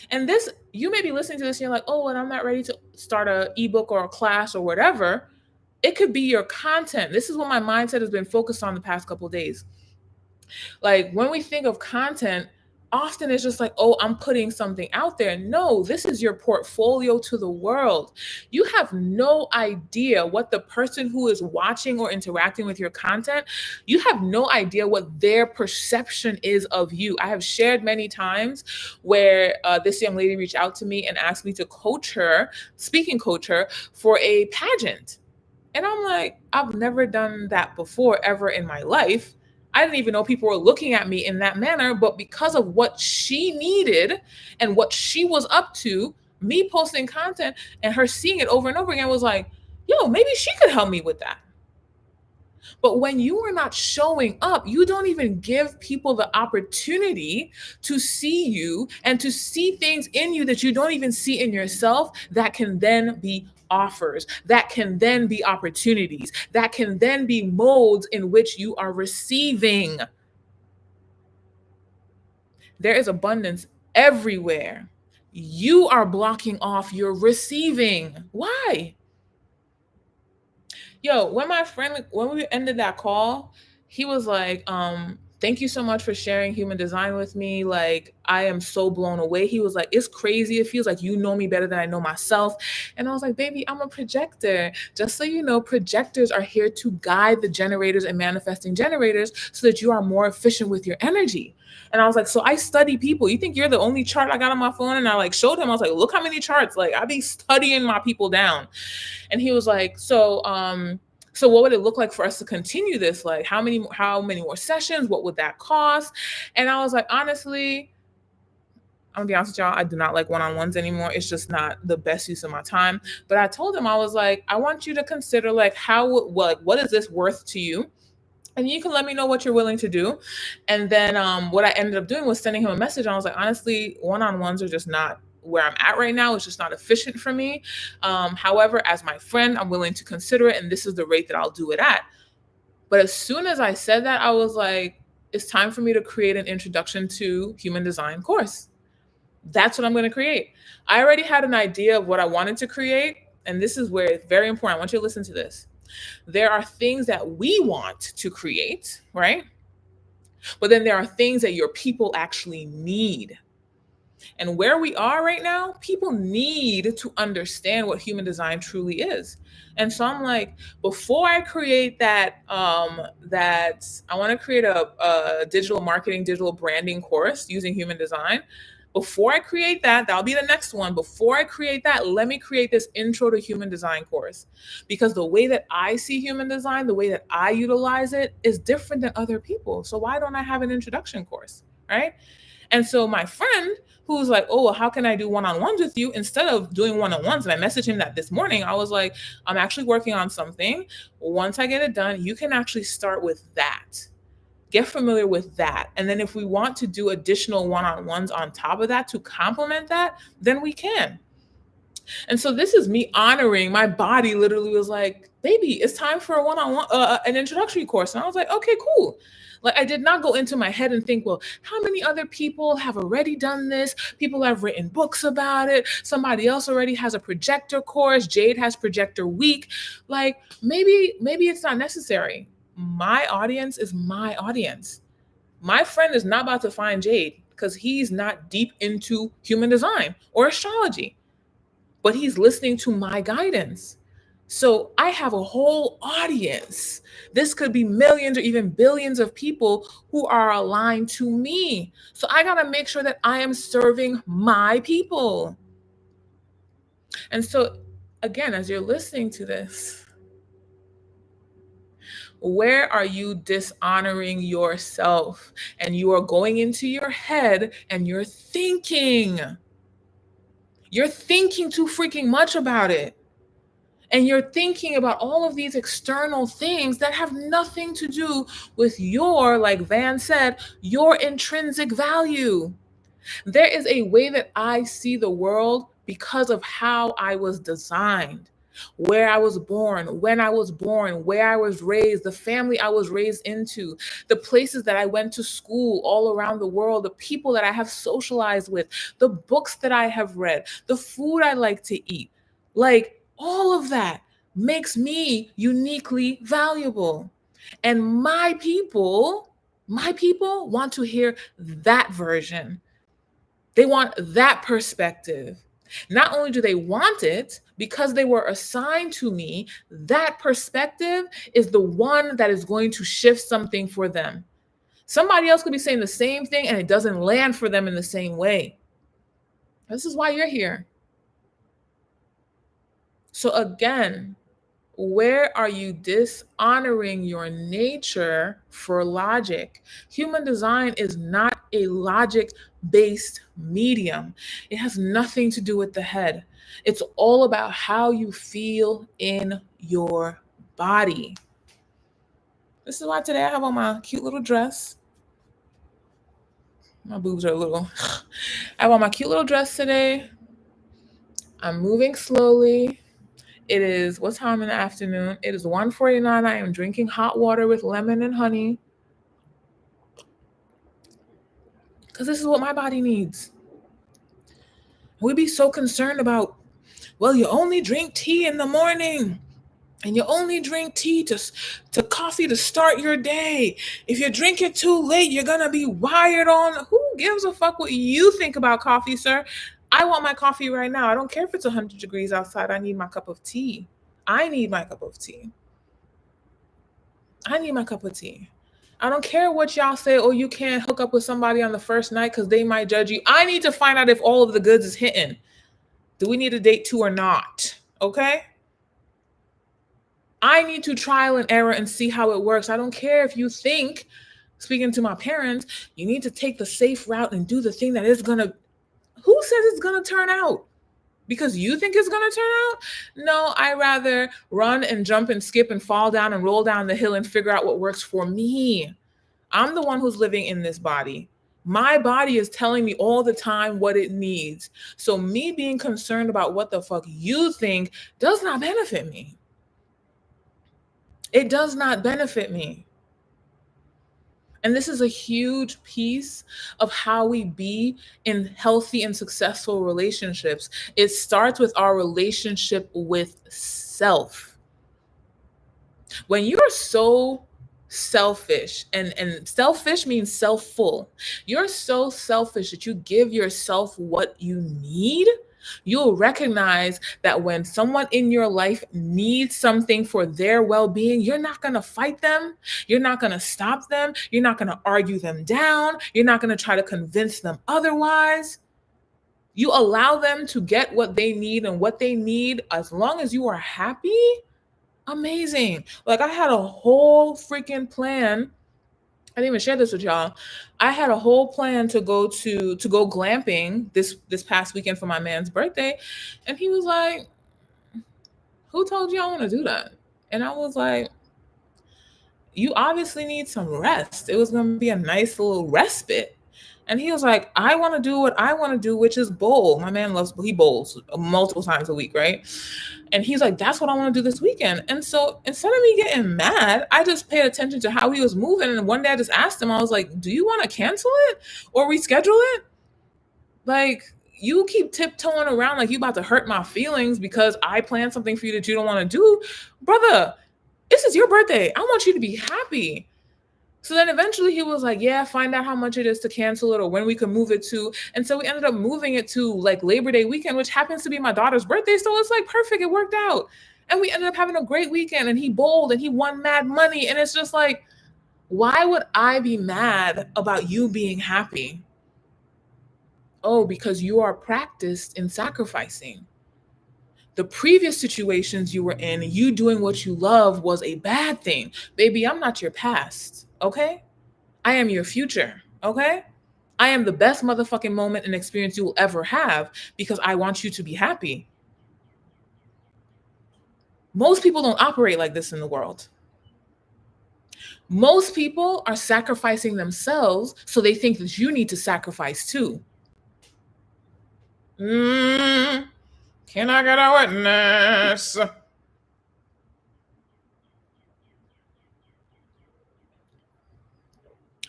And this, you may be listening to this and you're like, oh, and I'm not ready to start an ebook or a class or whatever. It could be your content. This is what my mindset has been focused on the past couple of days. Like when we think of content, often it's just like, oh, I'm putting something out there. No, this is your portfolio to the world. You have no idea what the person who is watching or interacting with your content, you have no idea what their perception is of you. I have shared many times where this young lady reached out to me and asked me to coach her, speaking coach her for a pageant. And I'm like, I've never done that before ever in my life. I didn't even know people were looking at me in that manner, but because of what she needed and what she was up to, me posting content and her seeing it over and over again was like, yo, maybe she could help me with that. But when you are not showing up, you don't even give people the opportunity to see you and to see things in you that you don't even see in yourself that can then be offers, that can then be opportunities, that can then be molds in which you are receiving. There is abundance everywhere. You are blocking off your receiving. Why? Yo, when we ended that call, he was like, thank you so much for sharing human design with me. Like, I am so blown away. He was like, it's crazy. It feels like you know me better than I know myself. And I was like, baby, I'm a projector. Just so you know, projectors are here to guide the generators and manifesting generators so that you are more efficient with your energy. And I was like, so I study people. You think you're the only chart I got on my phone? And I like showed him, I was like, look how many charts. Like, I be studying my people down. And he was like, so what would it look like for us to continue this? Like, how many more sessions? What would that cost? And I was like, honestly, I'm gonna be honest with y'all, I do not like one-on-ones anymore. It's just not the best use of my time. But I told him, I was like, I want you to consider like what is this worth to you? And you can let me know what you're willing to do. And then what I ended up doing was sending him a message. I was like, honestly, one-on-ones are just not where I'm at right now. It's just not efficient for me. However, as my friend, I'm willing to consider it. And this is the rate that I'll do it at. But as soon as I said that, I was like, it's time for me to create an introduction to human design course. That's what I'm going to create. I already had an idea of what I wanted to create. And this is where it's very important. I want you to listen to this. There are things that we want to create, right? But then there are things that your people actually need. And where we are right now, people need to understand what human design truly is. And so I'm like, before I create that I want to create a digital marketing, digital branding course using human design. Before I create that, that'll be the next one. Before I create that, let me create this intro to human design course. Because the way that I see human design, the way that I utilize it is different than other people. So why don't I have an introduction course, right? And so my friend who's like, oh, well, how can I do one-on-ones with you? Instead of doing one-on-ones, and I messaged him that this morning, I was like, I'm actually working on something. Once I get it done, you can actually start with that. Get familiar with that. And then if we want to do additional one-on-ones on top of that to complement that, then we can. And so this is me honoring. My body literally was like, baby, it's time for a one-on-one, an introductory course. And I was like, okay, cool. Like, I did not go into my head and think, well, how many other people have already done this? People have written books about it. Somebody else already has a projector course. Jade has projector week. Like, maybe it's not necessary. My audience is my audience. My friend is not about to find Jade because he's not deep into human design or astrology, but he's listening to my guidance. So I have a whole audience. This could be millions or even billions of people who are aligned to me. So I got to make sure that I am serving my people. And so, again, as you're listening to this, where are you dishonoring yourself? And you are going into your head and you're thinking. You're thinking too freaking much about it. And you're thinking about all of these external things that have nothing to do with your, like Van said, your intrinsic value. There is a way that I see the world because of how I was designed, where I was born, when I was born, where I was raised, the family I was raised into, the places that I went to school all around the world, the people that I have socialized with, the books that I have read, the food I like to eat. Like all of that makes me uniquely valuable. And my people want to hear that version. They want that perspective. Not only do they want it, because they were assigned to me, that perspective is the one that is going to shift something for them. Somebody else could be saying the same thing and it doesn't land for them in the same way. This is why you're here. So, again, where are you dishonoring your nature for logic? Human design is not a logic based medium. It has nothing to do with the head. It's all about how you feel in your body. This is why today I have on my cute little dress. My boobs are a little. I have on my cute little dress today. I'm moving slowly. It is, what time in the afternoon? It is 1:49. I am drinking hot water with lemon and honey. Because this is what my body needs. We be so concerned about, well, you only drink tea in the morning. And you only drink tea to coffee to start your day. If you drink it too late, you're going to be wired on. Who gives a fuck what you think about coffee, sir? I want my coffee right now. I don't care if it's 100 degrees outside. I need my cup of tea. I need my cup of tea. I need my cup of tea. I don't care what y'all say, oh, you can't hook up with somebody on the first night because they might judge you. I need to find out if all of the goods is hitting. Do we need a date too or not? Okay? I need to trial and error and see how it works. I don't care if you think, speaking to my parents, you need to take the safe route and do the thing that is going to, who says it's going to turn out? Because you think it's going to turn out? No, I rather run and jump and skip and fall down and roll down the hill and figure out what works for me. I'm the one who's living in this body. My body is telling me all the time what it needs. So me being concerned about what the fuck you think does not benefit me. It does not benefit me. And this is a huge piece of how we be in healthy and successful relationships. It starts with our relationship with self. When you're so selfish, and selfish means self-full, you're so selfish that you give yourself what you need, you'll recognize that when someone in your life needs something for their well-being, you're not going to fight them. You're not going to stop them. You're not going to argue them down. You're not going to try to convince them otherwise. You allow them to get what they need, and what they need, as long as you are happy, amazing. Like, I had a whole freaking plan. I didn't even share this with y'all. I had a whole plan to go glamping this past weekend for my man's birthday. And he was like, who told you I want to do that? And I was like, you obviously need some rest. It was going to be a nice little respite. And he was like, I want to do what I want to do, which is bowl. My man he bowls multiple times a week, right? And he's like, that's what I want to do this weekend. And so instead of me getting mad, I just paid attention to how he was moving. And one day I just asked him, I was like, do you want to cancel it or reschedule it? Like, you keep tiptoeing around like you about to hurt my feelings because I planned something for you that you don't want to do. Brother, this is your birthday. I want you to be happy. So then eventually he was like, yeah, find out how much it is to cancel it or when we can move it to. And so we ended up moving it to like Labor Day weekend, which happens to be my daughter's birthday. So it's like perfect. It worked out. And we ended up having a great weekend, and he bowled and he won mad money. And it's just like, why would I be mad about you being happy? Oh, because you are practiced in sacrificing. The previous situations you were in, you doing what you love was a bad thing. Baby, I'm not your past, okay? I am your future, okay? I am the best motherfucking moment and experience you will ever have because I want you to be happy. Most people don't operate like this in the world. Most people are sacrificing themselves, so they think that you need to sacrifice too. Can I get a witness?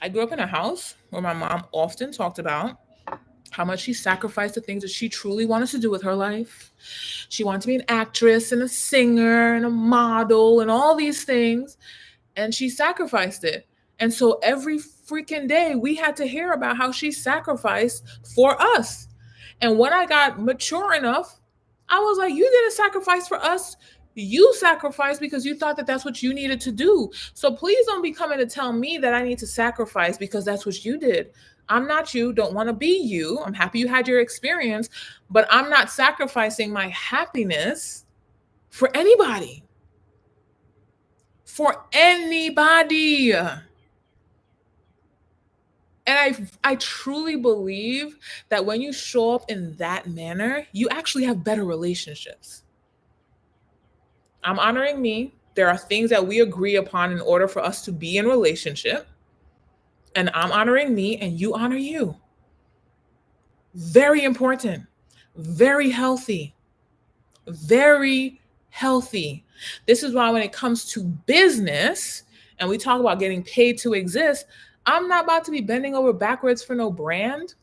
I grew up in a house where my mom often talked about how much she sacrificed the things that she truly wanted to do with her life. She wanted to be an actress and a singer and a model and all these things, and she sacrificed it. And so every freaking day we had to hear about how she sacrificed for us. And when I got mature enough, I was like, you didn't sacrifice for us. You sacrificed because you thought that that's what you needed to do. So please don't be coming to tell me that I need to sacrifice because that's what you did. I'm not you, don't want to be you. I'm happy you had your experience, but I'm not sacrificing my happiness for anybody. For anybody. And I truly believe that when you show up in that manner, you actually have better relationships. I'm honoring me. There are things that we agree upon in order for us to be in relationship. And I'm honoring me and you honor you. Very important. Very healthy. Very healthy. This is why when it comes to business and we talk about getting paid to exist, I'm not about to be bending over backwards for no brand.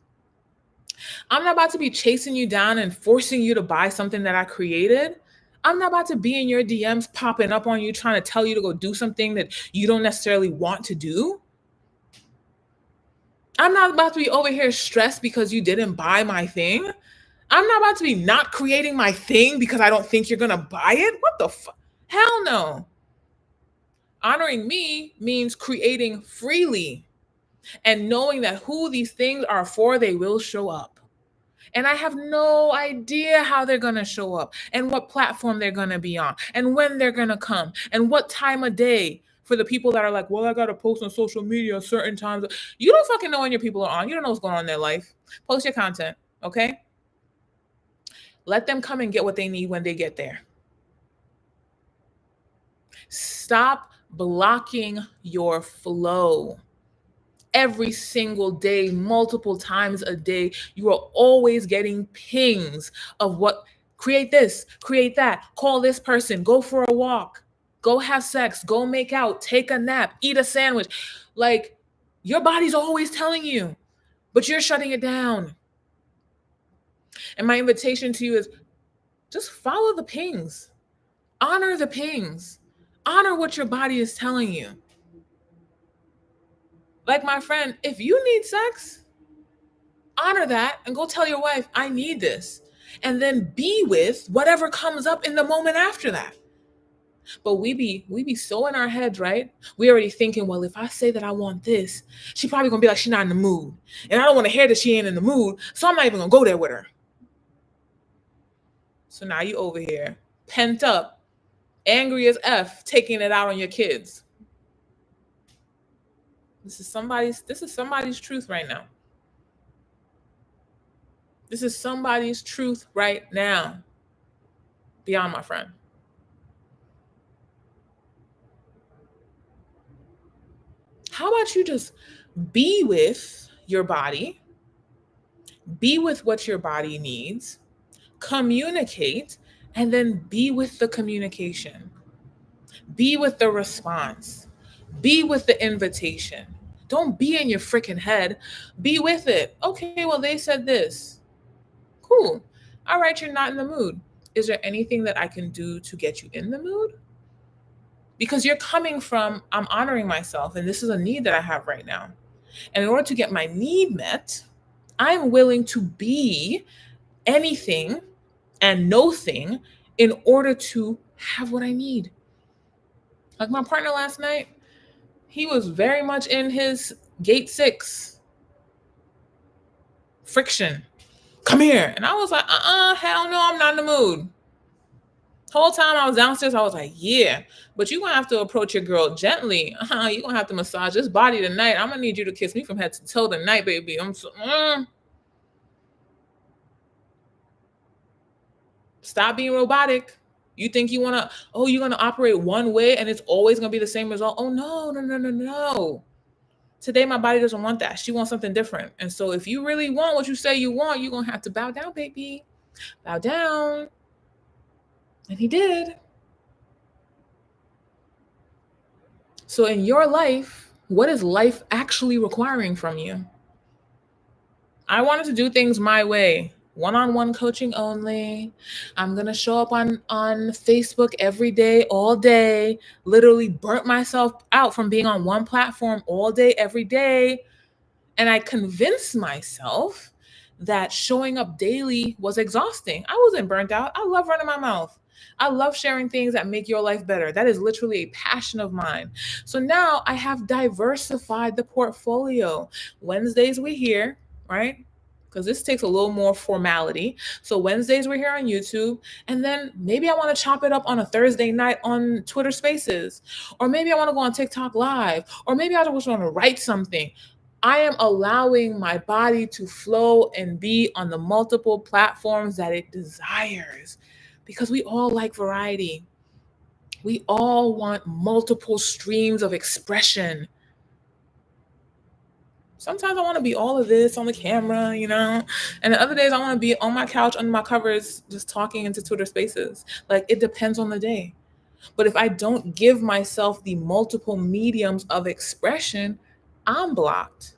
I'm not about to be chasing you down and forcing you to buy something that I created. I'm not about to be in your DMs popping up on you trying to tell you to go do something that you don't necessarily want to do. I'm not about to be over here stressed because you didn't buy my thing. I'm not about to be not creating my thing because I don't think you're going to buy it. What the fuck? Hell no. Honoring me means creating freely and knowing that who these things are for, they will show up. And I have no idea how they're going to show up and what platform they're going to be on and when they're going to come and what time of day. For the people that are like, well, I got to post on social media at certain times. You don't fucking know when your people are on. You don't know what's going on in their life. Post your content, okay? Let them come and get what they need when they get there. Stop blocking your flow. Every single day, multiple times a day, you are always getting pings of what, create this, create that, call this person, go for a walk, go have sex, go make out, take a nap, eat a sandwich. Like, your body's always telling you, but you're shutting it down. And my invitation to you is just follow the pings. Honor the pings. Honor what your body is telling you. Like my friend, if you need sex, honor that and go tell your wife, I need this. And then be with whatever comes up in the moment after that. But we be so in our heads, right? We already thinking, well, if I say that I want this, she probably gonna be like, she's not in the mood. And I don't want to hear that she ain't in the mood, so I'm not even gonna go there with her. So now you over here, pent up, angry as F, taking it out on your kids. This is somebody's truth right now. This is somebody's truth right now. Beyond, my friend. How about you just be with your body, be with what your body needs, communicate, and then be with the communication, be with the response, be with the invitation. Don't be in your freaking head. Be with it. Okay, well, they said this. Cool. All right, you're not in the mood. Is there anything that I can do to get you in the mood? because you're coming from, I'm honoring myself and this is a need that I have right now. And in order to get my need met, I'm willing to be anything and nothing in order to have what I need. Like my partner last night, he was very much in his gate 6 friction. Come here. And I was like, hell no, I'm not in the mood. The whole time I was downstairs, I was like, yeah, but you're going to have to approach your girl gently. You're going to have to massage this body tonight. I'm going to need you to kiss me from head to toe tonight, baby. Stop being robotic. You think you want to, you're going to operate one way and it's always going to be the same result. Oh, no. Today, my body doesn't want that. She wants something different. And so if you really want what you say you want, you're going to have to bow down, baby. Bow down. And he did. So in your life, what is life actually requiring from you? I wanted to do things my way. One-on-one coaching only. I'm going to show up on Facebook every day, all day. Literally burnt myself out from being on one platform all day, every day. And I convinced myself that showing up daily was exhausting. I wasn't burnt out. I love running my mouth. I love sharing things that make your life better. That is literally a passion of mine. So now I have diversified the portfolio. Wednesdays we're here, right? Because this takes a little more formality. So Wednesdays we're here on YouTube. And then maybe I want to chop it up on a Thursday night on Twitter Spaces. Or maybe I want to go on TikTok Live. Or maybe I just want to write something. I am allowing my body to flow and be on the multiple platforms that it desires, because we all like variety. We all want multiple streams of expression. Sometimes I want to be all of this on the camera, and the other days I want to be on my couch under my covers just talking into Twitter Spaces. Like, it depends on the day. But if I don't give myself the multiple mediums of expression, I'm blocked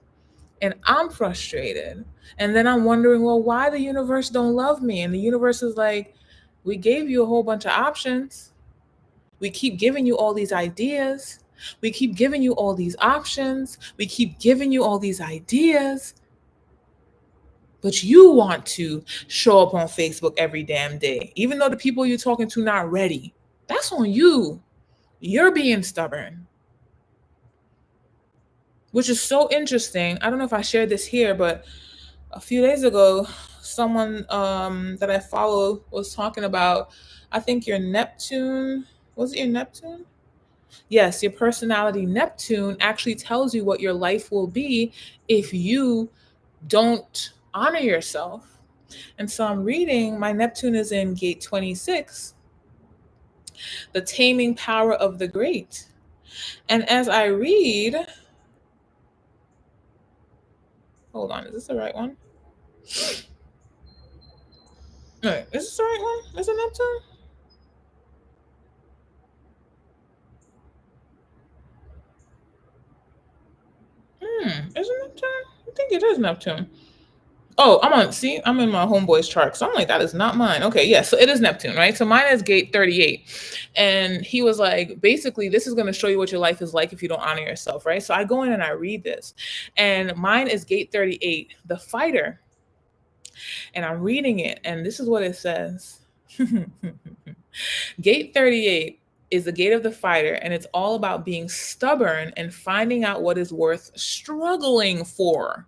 and I'm frustrated. And then I'm wondering, well, why the universe don't love me? And the universe is like, we gave you a whole bunch of options. We keep giving you all these ideas. We keep giving you all these options. We keep giving you all these ideas. But you want to show up on Facebook every damn day, even though the people you're talking to not ready. That's on you. You're being stubborn. Which is so interesting. I don't know if I shared this here, but a few days ago, someone that I follow was talking about, I think your Neptune, was it your Neptune? Yes, your personality Neptune actually tells you what your life will be if you don't honor yourself. And so I'm reading, my Neptune is in gate 26, the taming power of the great. And as I read, hold on, is this the right one? All right, is this the right one? Is it Neptune? Is it Neptune? I think it is Neptune. Oh, I'm in my homeboy's chart. So I'm like, that is not mine. Okay, yeah, so it is Neptune, right? So mine is gate 38. And he was like, basically, this is going to show you what your life is like if you don't honor yourself, right? So I go in and I read this. And mine is gate 38, the fighter. And I'm reading it, and this is what it says. Gate 38 is the gate of the fighter, and it's all about being stubborn and finding out what is worth struggling for.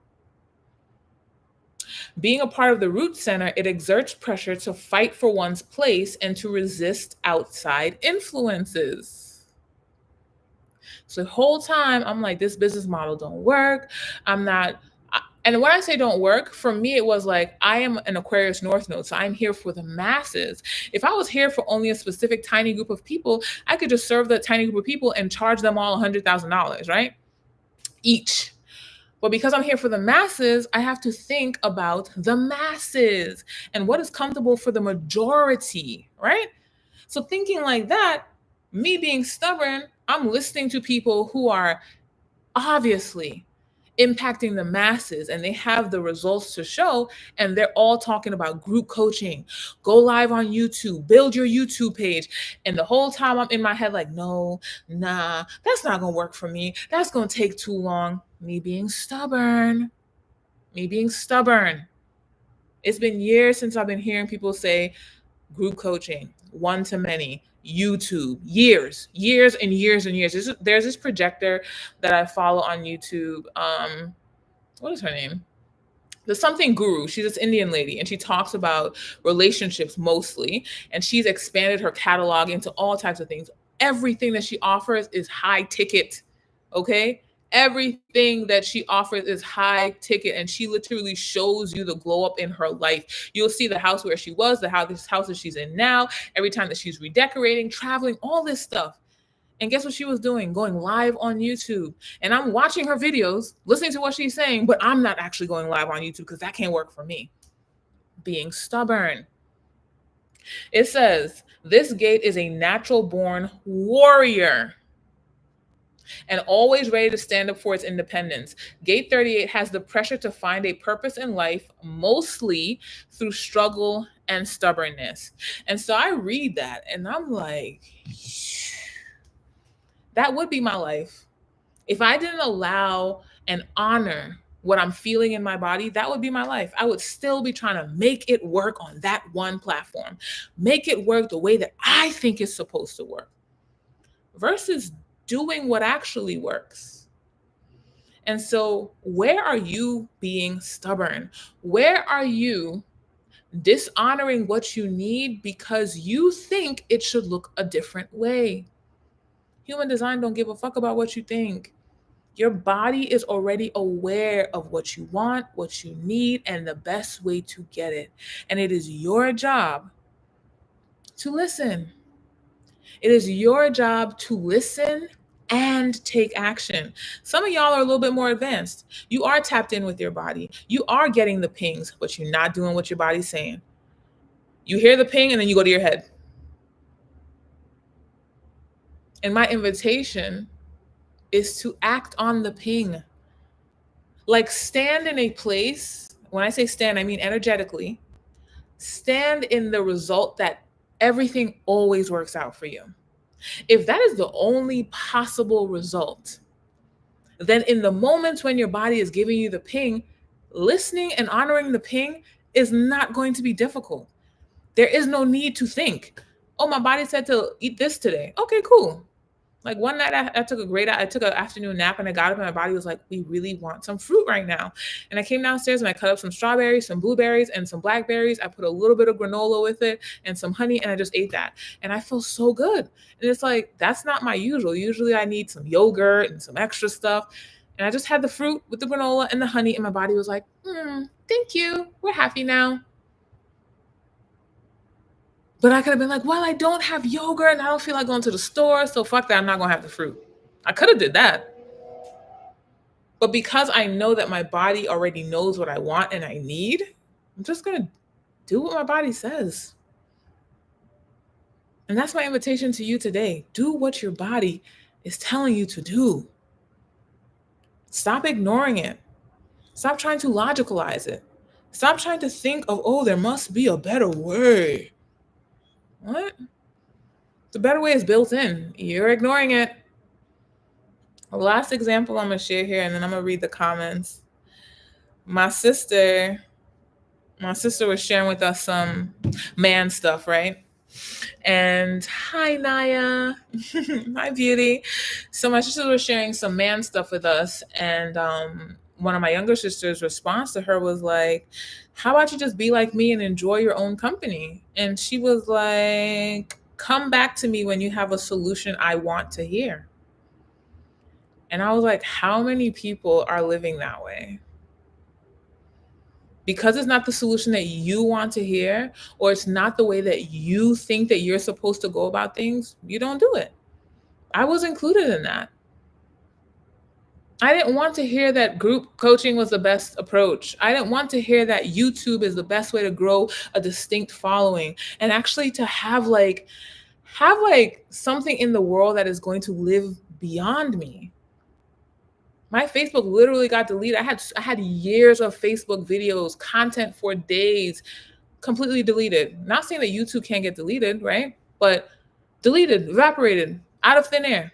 Being a part of the root center, it exerts pressure to fight for one's place and to resist outside influences. So the whole time I'm like, this business model don't work. And when I say don't work, for me, it was like, I am an Aquarius North Node, so I'm here for the masses. If I was here for only a specific tiny group of people, I could just serve that tiny group of people and charge them all $100,000, right? Each. But because I'm here for the masses, I have to think about the masses and what is comfortable for the majority, right? So thinking like that, me being stubborn, I'm listening to people who are obviously impacting the masses, and they have the results to show, and they're all talking about group coaching, go live on YouTube, build your YouTube page. And the whole time I'm in my head like, no, nah, that's not gonna work for me, that's gonna take too long. Me being stubborn. It's been years since I've been hearing people say group coaching, one to many, YouTube, years and years and years. There's this projector that I follow on YouTube. What is her name? The something guru. She's this Indian lady, and she talks about relationships mostly. And she's expanded her catalog into all types of things. Everything that she offers is high ticket. Okay. Everything that she offers is high ticket, and she literally shows you the glow up in her life. You'll see the house where she was, this house that she's in now, every time that she's redecorating, traveling, all this stuff. And guess what she was doing? Going live on YouTube. And I'm watching her videos, listening to what she's saying, but I'm not actually going live on YouTube because that can't work for me. Being stubborn. It says, this gate is a natural born warrior and always ready to stand up for its independence. Gate 38 has the pressure to find a purpose in life, mostly through struggle and stubbornness. And so I read that and I'm like, that would be my life. If I didn't allow and honor what I'm feeling in my body, that would be my life. I would still be trying to make it work on that one platform, make it work the way that I think it's supposed to work, versus doing what actually works. And so, where are you being stubborn? Where are you dishonoring what you need because you think it should look a different way? Human design don't give a fuck about what you think. Your body is already aware of what you want, what you need, and the best way to get it. And it is your job to listen. It is your job to listen and take action. Some of y'all are a little bit more advanced. You are tapped in with your body. You are getting the pings, but you're not doing what your body's saying. You hear the ping and then you go to your head. And my invitation is to act on the ping. Like, stand in a place. When I say stand, I mean energetically. Stand in the result that everything always works out for you. If that is the only possible result, then in the moments when your body is giving you the ping, listening and honoring the ping is not going to be difficult. There is no need to think, oh, my body said to eat this today. Okay, cool. Like one night I took an afternoon nap and I got up and my body was like, we really want some fruit right now. And I came downstairs and I cut up some strawberries, some blueberries, and some blackberries. I put a little bit of granola with it and some honey, and I just ate that. And I feel so good. And it's like, that's not my usual. Usually I need some yogurt and some extra stuff. And I just had the fruit with the granola and the honey, and my body was like, thank you. We're happy now. But I could have been like, well, I don't have yogurt and I don't feel like going to the store, so fuck that, I'm not going to have the fruit. I could have did that. But because I know that my body already knows what I want and I need, I'm just going to do what my body says. And that's my invitation to you today. Do what your body is telling you to do. Stop ignoring it. Stop trying to logicalize it. Stop trying to think of, oh, there must be a better way. What? The better way is built in. You're ignoring it. The last example I'm going to share here, and then I'm going to read the comments. My sister was sharing with us some man stuff, right? And hi, Naya. Hi, beauty. So my sister was sharing some man stuff with us, and one of my younger sisters' response to her was like, how about you just be like me and enjoy your own company? And she was like, come back to me when you have a solution I want to hear. And I was like, how many people are living that way? Because it's not the solution that you want to hear, or it's not the way that you think that you're supposed to go about things, you don't do it. I was included in that. I didn't want to hear that group coaching was the best approach. I didn't want to hear that YouTube is the best way to grow a distinct following and actually to have something in the world that is going to live beyond me. My Facebook literally got deleted. I had years of Facebook videos, content for days, completely deleted. Not saying that YouTube can't get deleted, right? But deleted, evaporated, out of thin air.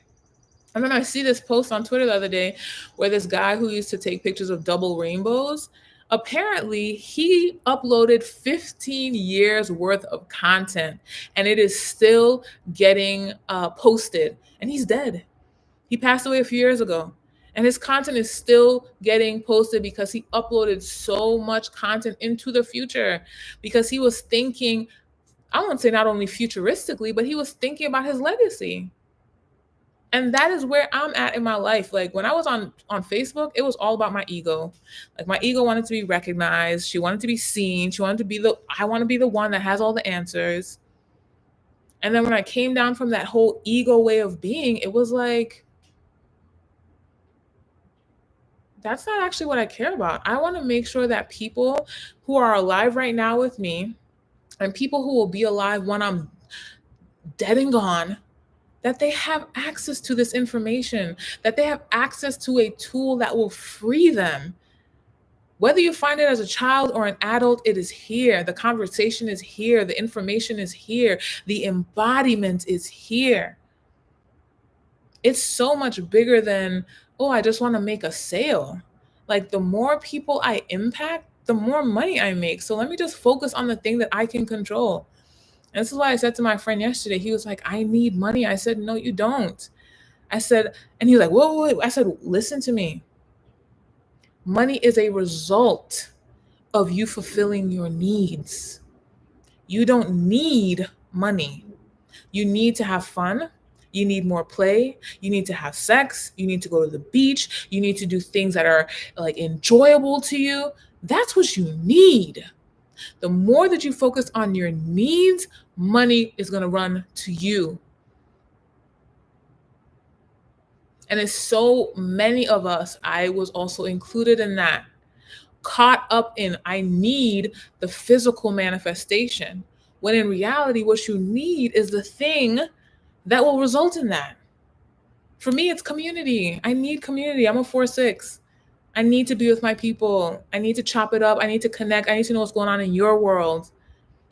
And then I see this post on Twitter the other day where this guy who used to take pictures of double rainbows, apparently he uploaded 15 years worth of content and it is still getting posted. And he's dead. He passed away a few years ago. And his content is still getting posted because he uploaded so much content into the future because he was thinking, I won't say not only futuristically, but he was thinking about his legacy. And that is where I'm at in my life. Like when I was on Facebook, it was all about my ego. Like my ego wanted to be recognized, she wanted to be seen, she wanted to be the I want to be the one that has all the answers. And then when I came down from that whole ego way of being, it was like, that's not actually what I care about. I want to make sure that people who are alive right now with me and people who will be alive when I'm dead and gone, that they have access to this information, that they have access to a tool that will free them. Whether you find it as a child or an adult, it is here. The conversation is here. The information is here. The embodiment is here. It's so much bigger than, oh, I just want to make a sale. Like the more people I impact, the more money I make. So let me just focus on the thing that I can control. And this is why I said to my friend yesterday, he was like, I need money. I said, no, you don't. I said, and he was like, whoa, whoa, whoa. I said, listen to me. Money is a result of you fulfilling your needs. You don't need money. You need to have fun. You need more play. You need to have sex. You need to go to the beach. You need to do things that are like enjoyable to you. That's what you need. The more that you focus on your needs, money is going to run to you. And it's so many of us, I was also included in that, caught up in, I need the physical manifestation. When in reality, what you need is the thing that will result in that. For me, it's community. I need community. I'm a 4-6. I need to be with my people. I need to chop it up. I need to connect. I need to know what's going on in your world.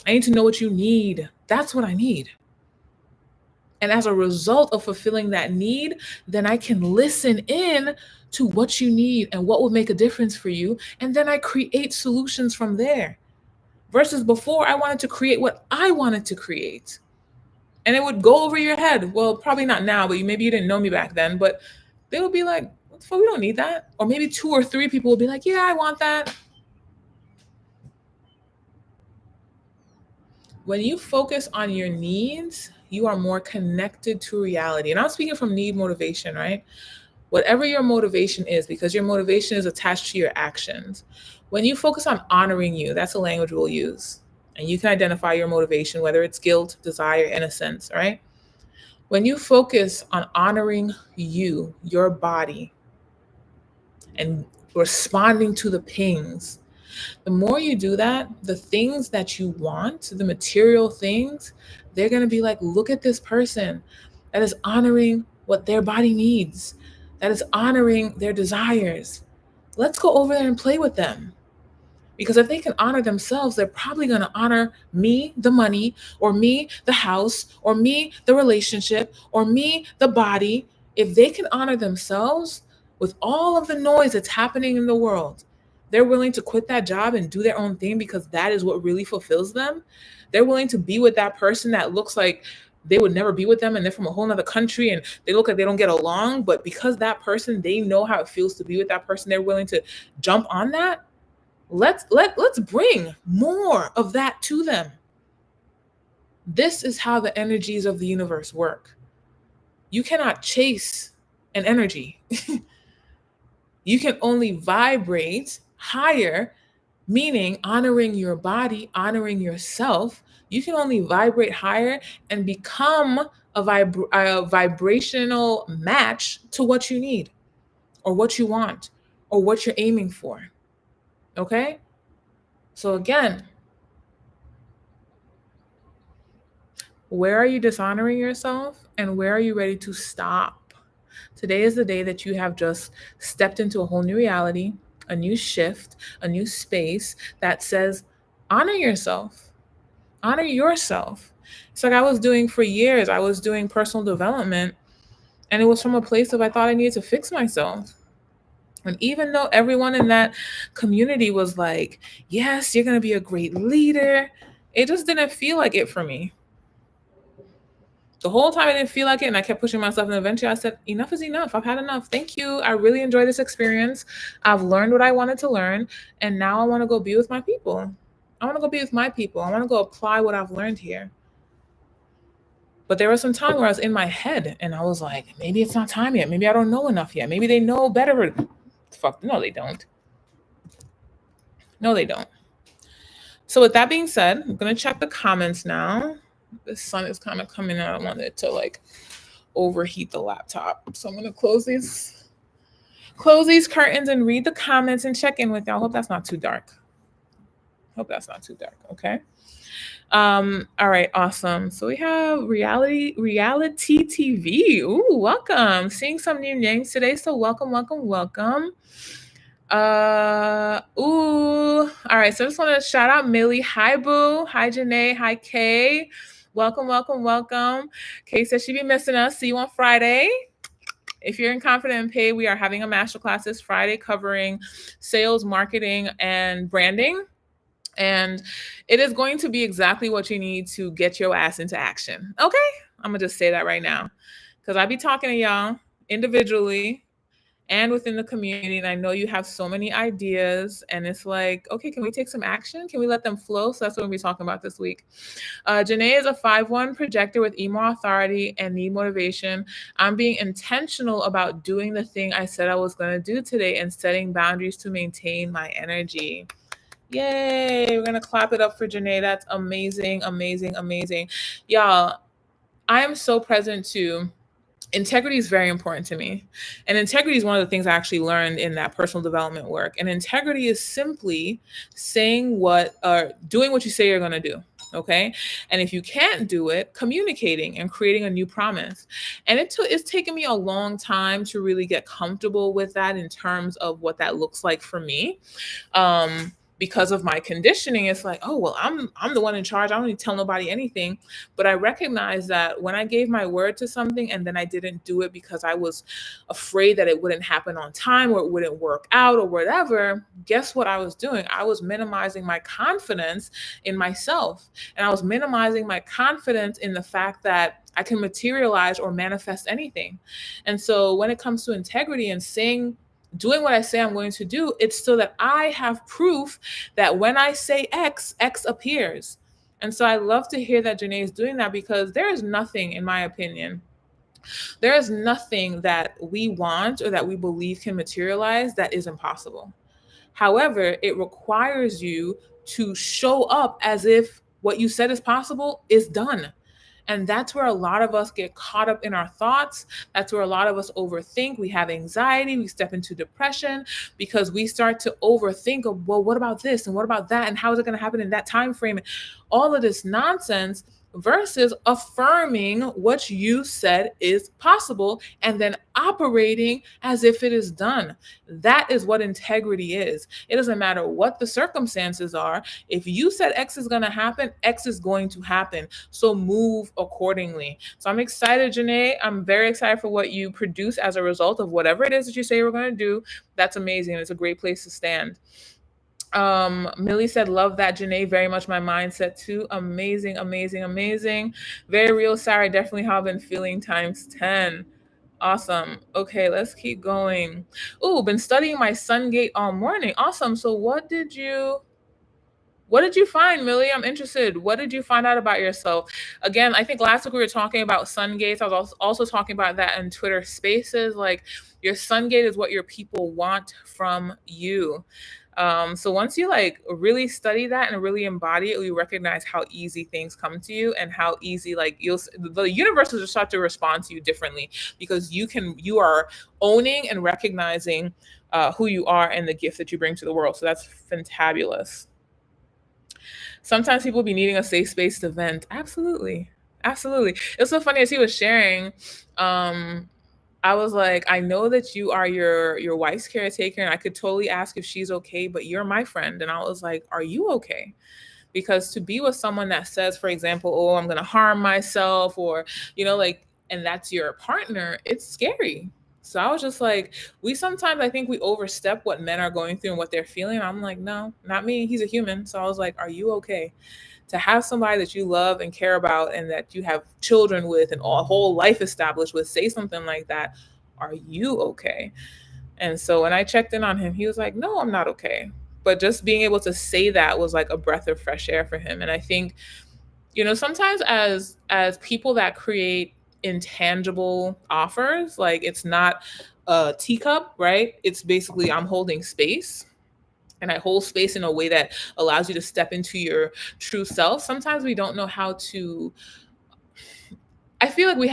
I need to know what you need. That's what I need. And as a result of fulfilling that need, then I can listen in to what you need and what will make a difference for you. And then I create solutions from there. Versus before, I wanted to create what I wanted to create. And it would go over your head. Well, probably not now, but maybe you didn't know me back then. But they would be like, what the fuck, we don't need that. Or maybe 2 or 3 people will be like, yeah, I want that. When you focus on your needs, you are more connected to reality. And I'm speaking from need motivation, right? Whatever your motivation is, because your motivation is attached to your actions. When you focus on honoring you, that's a language we'll use. And you can identify your motivation, whether it's guilt, desire, innocence, right? When you focus on honoring you, your body, and responding to the pings, the more you do that, the things that you want, the material things, they're going to be like, look at this person that is honoring what their body needs, that is honoring their desires. Let's go over there and play with them. Because if they can honor themselves, they're probably going to honor me, the money, or me, the house, or me, the relationship, or me, the body. If they can honor themselves with all of the noise that's happening in the world, they're willing to quit that job and do their own thing because that is what really fulfills them. They're willing to be with that person that looks like they would never be with them and they're from a whole nother country and they look like they don't get along. But because that person, they know how it feels to be with that person, they're willing to jump on that. Let's bring more of that to them. This is how the energies of the universe work. You cannot chase an energy. You can only vibrate higher, meaning honoring your body, honoring yourself. You can only vibrate higher and become a vibrational match to what you need or what you want or what you're aiming for. Okay? So again, where are you dishonoring yourself and where are you ready to stop? Today is the day that you have just stepped into a whole new reality, a new shift, a new space that says, honor yourself, honor yourself. It's like I was doing for years. I was doing personal development, and it was from a place of I thought I needed to fix myself. And even though everyone in that community was like, yes, you're going to be a great leader, it just didn't feel like it for me. The whole time I didn't feel like it, and I kept pushing myself. And eventually I said, enough is enough. I've had enough. Thank you. I really enjoyed this experience. I've learned what I wanted to learn. And now I want to go be with my people. I want to go be with my people. I want to go apply what I've learned here. But there was some time where I was in my head and I was like, maybe it's not time yet. Maybe I don't know enough yet. Maybe they know better. Fuck, no, they don't. No, they don't. So with that being said, I'm going to check the comments now. The sun is kind of coming out. I don't want it to like overheat the laptop. So I'm going to close these curtains and read the comments and check in with y'all. Hope that's not too dark. Okay. All right, awesome. So we have reality TV. Ooh, welcome. Seeing some new names today. So welcome. All right. So I just want to shout out Millie. Hi, Boo. Hi, Janae. Hi, Kay. Welcome. Kay says she'd be missing us. See you on Friday. If you're in Confident and Pay, we are having a masterclass this Friday covering sales, marketing, and branding. And it is going to be exactly what you need to get your ass into action. Okay? I'm going to just say that right now. Because I be talking to y'all individually and within the community. And I know you have so many ideas. And it's like, okay, can we take some action? Can we let them flow? So that's what we'll be talking about this week. Janae is a 5-1 projector with emo authority and need motivation. I'm being intentional about doing the thing I said I was going to do today and setting boundaries to maintain my energy. Yay. We're going to clap it up for Janae. That's amazing. Y'all, I am so present to integrity is very important to me. And integrity is one of the things I actually learned in that personal development work. And integrity is simply saying doing what you say you're going to do. Okay. And if you can't do it, communicating and creating a new promise. And it's taken me a long time to really get comfortable with that in terms of what that looks like for me. Because of my conditioning, it's like, oh, well, I'm the one in charge. I don't need to tell nobody anything. But I recognize that when I gave my word to something and then I didn't do it because I was afraid that it wouldn't happen on time or it wouldn't work out or whatever, guess what I was doing? I was minimizing my confidence in myself. And I was minimizing my confidence in the fact that I can materialize or manifest anything. And so when it comes to integrity and doing what I say I'm going to do, it's so that I have proof that when I say X, X appears. And so I love to hear that Janae is doing that because there is nothing, in my opinion, there is nothing that we want or that we believe can materialize that is impossible. However, it requires you to show up as if what you said is possible is done. And that's where a lot of us get caught up in our thoughts. That's where a lot of us overthink. We have anxiety. We step into depression because we start to overthink of, well, what about this? And what about that? And how is it going to happen in that time frame? And all of this nonsense versus affirming what you said is possible and then operating as if it is done. That is what integrity is. It doesn't matter what the circumstances are. If you said X is going to happen, X is going to happen. So move accordingly. So I'm excited, Janae. I'm very excited for what you produce as a result of whatever it is that you say you're going to do. That's amazing. It's a great place to stand. Millie said, love that, Janae. Very much my mindset too. Amazing. Very real, Sarah. Definitely how I've been feeling times 10. Awesome. Okay, let's keep going. Ooh, been studying my sun gate all morning. Awesome. So what did you find, Millie? I'm interested. What did you find out about yourself? Again, I think last week we were talking about sun gates. I was also talking about that in Twitter Spaces. Like your sun gate is what your people want from you. So once you like really study that and really embody it, you recognize how easy things come to you and how easy the universe will just start to respond to you differently because you are owning and recognizing who you are and the gift that you bring to the world. So that's fantabulous. Sometimes people be needing a safe space to vent. Absolutely. It's so funny as he was sharing. I was like, I know that you are your wife's caretaker, and I could totally ask if she's okay, but you're my friend. And I was like, are you okay? Because to be with someone that says, for example, oh, I'm gonna harm myself, or like, and that's your partner, it's scary. So I was just like, we sometimes, I think we overstep what men are going through and what they're feeling. I'm like, no, not me. He's a human. So I was like, are you okay? To have somebody that you love and care about and that you have children with and a whole life established with say something like that, are you okay? And so when I checked in on him, he was like, no, I'm not okay. But just being able to say that was like a breath of fresh air for him. And I think, sometimes as people that create intangible offers, like it's not a teacup, right? It's basically I'm holding space, and I hold space in a way that allows you to step into your true self. Sometimes we don't know how to. I feel like we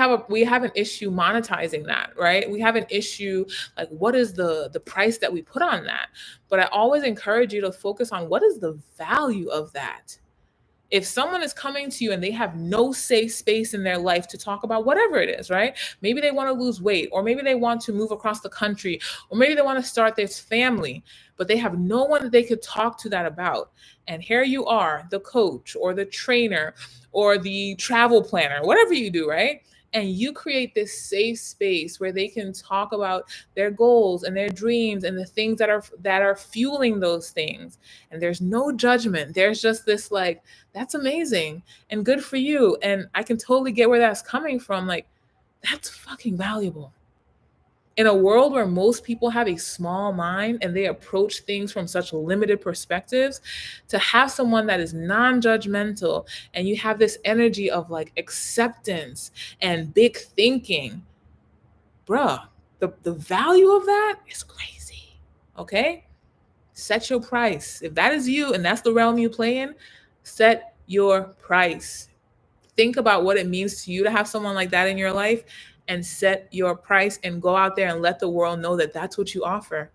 have an issue monetizing that, right? We have an issue like what is the price that we put on that? But I always encourage you to focus on what is the value of that. If someone is coming to you and they have no safe space in their life to talk about whatever it is, right? Maybe they want to lose weight, or maybe they want to move across the country, or maybe they want to start this family, but they have no one that they could talk to that about. And here you are, the coach or the trainer or the travel planner, whatever you do, right? And you create this safe space where they can talk about their goals and their dreams and the things that are fueling those things. And there's no judgment. There's just this like, that's amazing and good for you. And I can totally get where that's coming from. Like, that's fucking valuable. In a world where most people have a small mind and they approach things from such limited perspectives, to have someone that is non judgmental and you have this energy of like acceptance and big thinking, bruh, the value of that is crazy. Okay? Set your price. If that is you and that's the realm you play in, set your price. Think about what it means to you to have someone like that in your life, and set your price and go out there and let the world know that that's what you offer.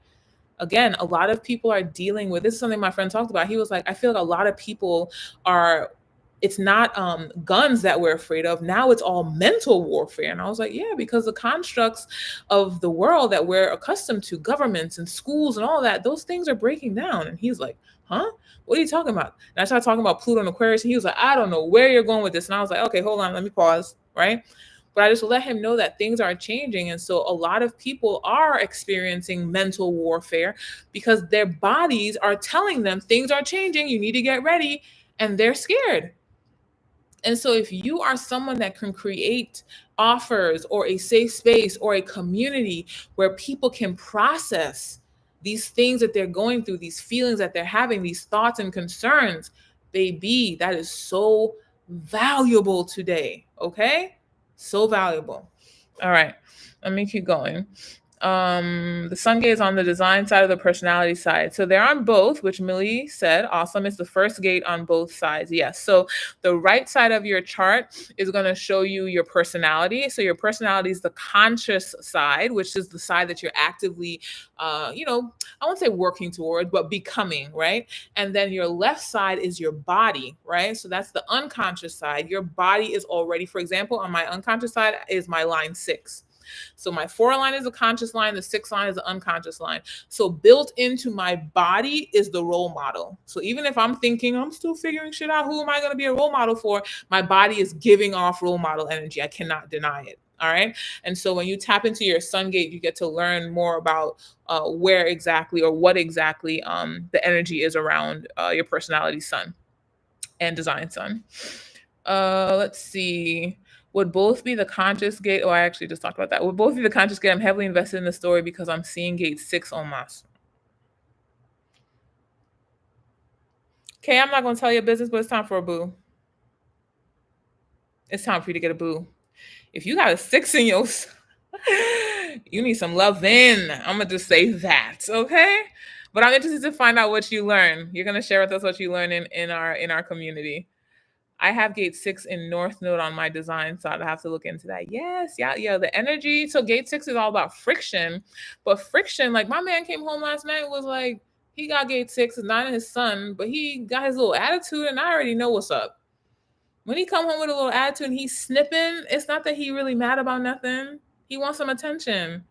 Again, a lot of people are dealing with this is something my friend talked about. He was like, I feel like a lot of people are, it's not guns that we're afraid of. Now it's all mental warfare. And I was like, yeah, because the constructs of the world that we're accustomed to, governments and schools and all that, those things are breaking down. And he's like, huh? What are you talking about? And I started talking about Pluto and Aquarius. And he was like, I don't know where you're going with this. And I was like, okay, hold on, let me pause. Right. But I just let him know that things are changing. And so a lot of people are experiencing mental warfare because their bodies are telling them things are changing. You need to get ready. And they're scared. And so, if you are someone that can create offers or a safe space or a community where people can process these things that they're going through, these feelings that they're having, these thoughts and concerns, baby, that is so valuable today. Okay? So valuable. All right. Let me keep going. The sun gate is on the design side of the personality side. So they're on both, which Millie said. Awesome. It's the first gate on both sides. Yes. So the right side of your chart is going to show you your personality. So your personality is the conscious side, which is the side that you're actively, I won't say working towards, but becoming, right? And then your left side is your body, right? So that's the unconscious side. Your body is already, for example, on my unconscious side is my line 6. So my 4 line is the conscious line, the 6 line is the unconscious line. So built into my body is the role model. So even if I'm thinking I'm still figuring shit out, who am I going to be a role model for? My body is giving off role model energy. I cannot deny it. All right. And so when you tap into your sun gate, you get to learn more about where exactly or what exactly the energy is around your personality sun and design sun. Let's see. Would both be the conscious gate? Oh, I actually just talked about that. Would both be the conscious gate? I'm heavily invested in the story because I'm seeing gate 6 on Mars. Okay, I'm not going to tell your business, but it's time for a boo. It's time for you to get a boo. If you got a 6 in your, you need some love in. I'm going to just say that, okay? But I'm interested to find out what you learn. You're going to share with us what you learn in our community. I have gate 6 in North Node on my design, so I'd have to look into that. Yes, yeah, the energy. So gate 6 is all about friction, but friction, like my man came home last night, was like, he got gate 6, it's not his son, but he got his little attitude, and I already know what's up. When he come home with a little attitude and he's snipping, it's not that he really mad about nothing. He wants some attention.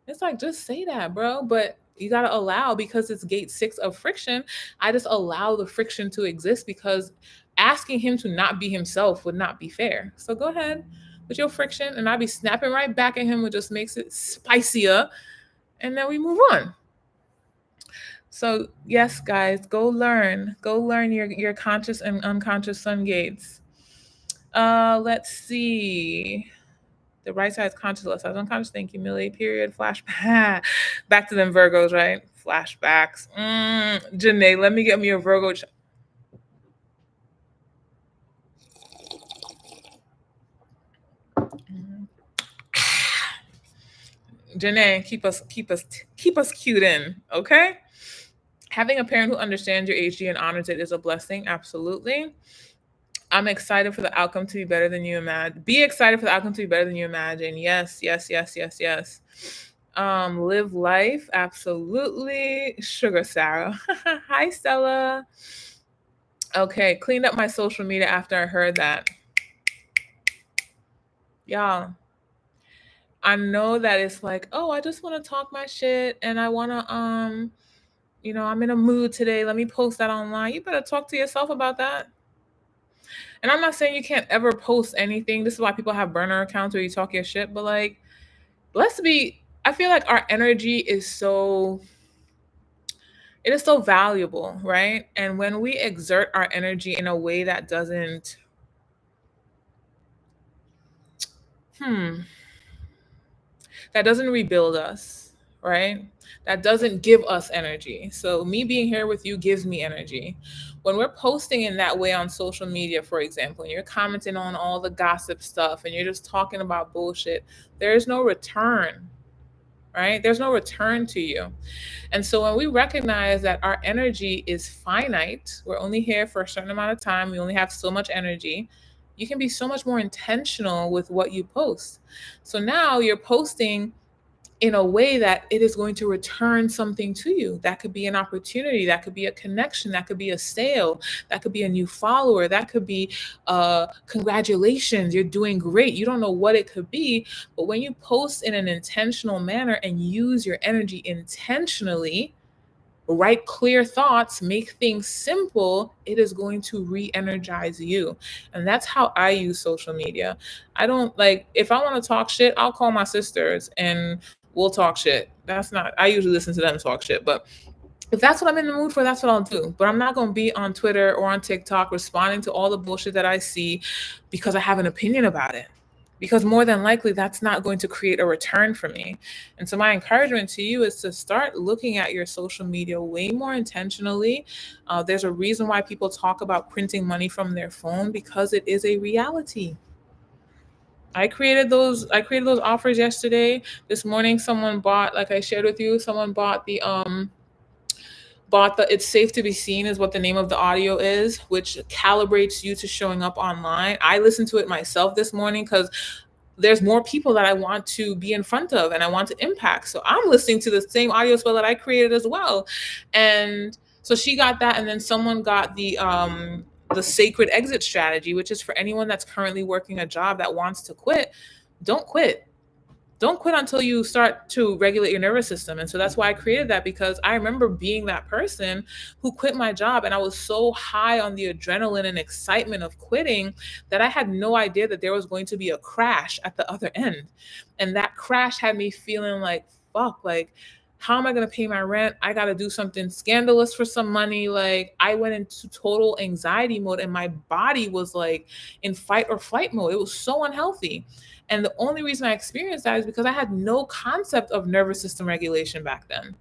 It's like, just say that, bro. But you got to allow, because it's gate 6 of friction. I just allow the friction to exist because asking him to not be himself would not be fair. So go ahead with your friction, and I'll be snapping right back at him, which just makes it spicier. And then we move on. So yes, guys, go learn. Go learn your conscious and unconscious sun gates. Let's see. The right side is conscious, left side is unconscious. Thank you, Millie. Period. Flashback. Back to them Virgos, right? Flashbacks. Janae, let me get me a Virgo. Janae, keep us cued in, okay? Having a parent who understands your HG and honors it is a blessing. Absolutely. I'm excited for the outcome to be better than you imagine. Be excited for the outcome to be better than you imagine. Yes, yes, yes, yes, yes. Live life. Absolutely. Sugar Sarah. Hi, Stella. Okay, cleaned up my social media after I heard that. Y'all, I know that it's like, oh, I just want to talk my shit and I want to, I'm in a mood today. Let me post that online. You better talk to yourself about that. And I'm not saying you can't ever post anything. This is why people have burner accounts where you talk your shit. But like, I feel like our energy is so valuable, right? And when we exert our energy in a way that doesn't, that doesn't rebuild us, right? That doesn't give us energy. So me being here with you gives me energy. When we're posting in that way on social media, for example, and you're commenting on all the gossip stuff and you're just talking about bullshit, there's no return, right? There's no return to you. And so when we recognize that our energy is finite, we're only here for a certain amount of time, we only have so much energy, you can be so much more intentional with what you post. So now you're posting in a way that it is going to return something to you. That could be an opportunity, that could be a connection, that could be a sale, that could be a new follower, that could be congratulations, you're doing great. You don't know what it could be, but when you post in an intentional manner and use your energy intentionally, write clear thoughts, make things simple, it is going to re-energize you. And that's how I use social media. I don't like, if I want to talk shit, I'll call my sisters and we'll talk shit. I usually listen to them talk shit, but if that's what I'm in the mood for, that's what I'll do. But I'm not going to be on Twitter or on TikTok responding to all the bullshit that I see because I have an opinion about it. Because more than likely, that's not going to create a return for me. And so my encouragement to you is to start looking at your social media way more intentionally. There's a reason why people talk about printing money from their phone, because it is a reality. I created those offers yesterday. This morning, someone bought, like I shared with you, someone bought the It's Safe to Be Seen is what the name of the audio is, which calibrates you to showing up online. I listened to it myself this morning because there's more people that I want to be in front of and I want to impact. So I'm listening to the same audio spell that I created as well. And so she got that, and then someone got the sacred exit strategy, which is for anyone that's currently working a job that wants to quit. Don't quit. Don't quit until you start to regulate your nervous system. And so that's why I created that, because I remember being that person who quit my job and I was so high on the adrenaline and excitement of quitting that I had no idea that there was going to be a crash at the other end. And that crash had me feeling like, fuck, like, how am I going to pay my rent? I got to do something scandalous for some money. Like, I went into total anxiety mode and my body was like in fight or flight mode. It was so unhealthy. And the only reason I experienced that is because I had no concept of nervous system regulation back then.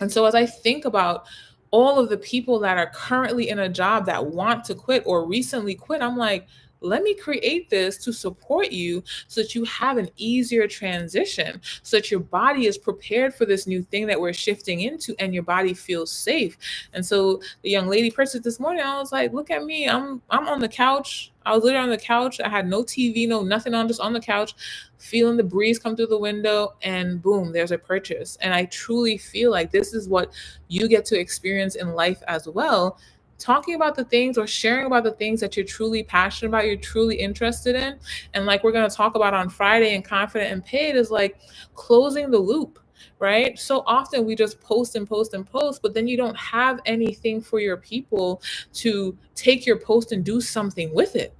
And so as I think about all of the people that are currently in a job that want to quit or recently quit, I'm like, let me create this to support you so that you have an easier transition, so that your body is prepared for this new thing that we're shifting into and your body feels safe. And so the young lady purchased this morning, I was like, look at me, I'm on the couch. I was literally on the couch. I had no TV, no nothing on, just on the couch, feeling the breeze come through the window, and boom, there's a purchase. And I truly feel like this is what you get to experience in life as well. talking about the things or sharing about the things that you're truly passionate about, you're truly interested in. And like we're going to talk about on Friday in Confident and Paid is like closing the loop, right? So often we just post and post and post, but then you don't have anything for your people to take your post and do something with it.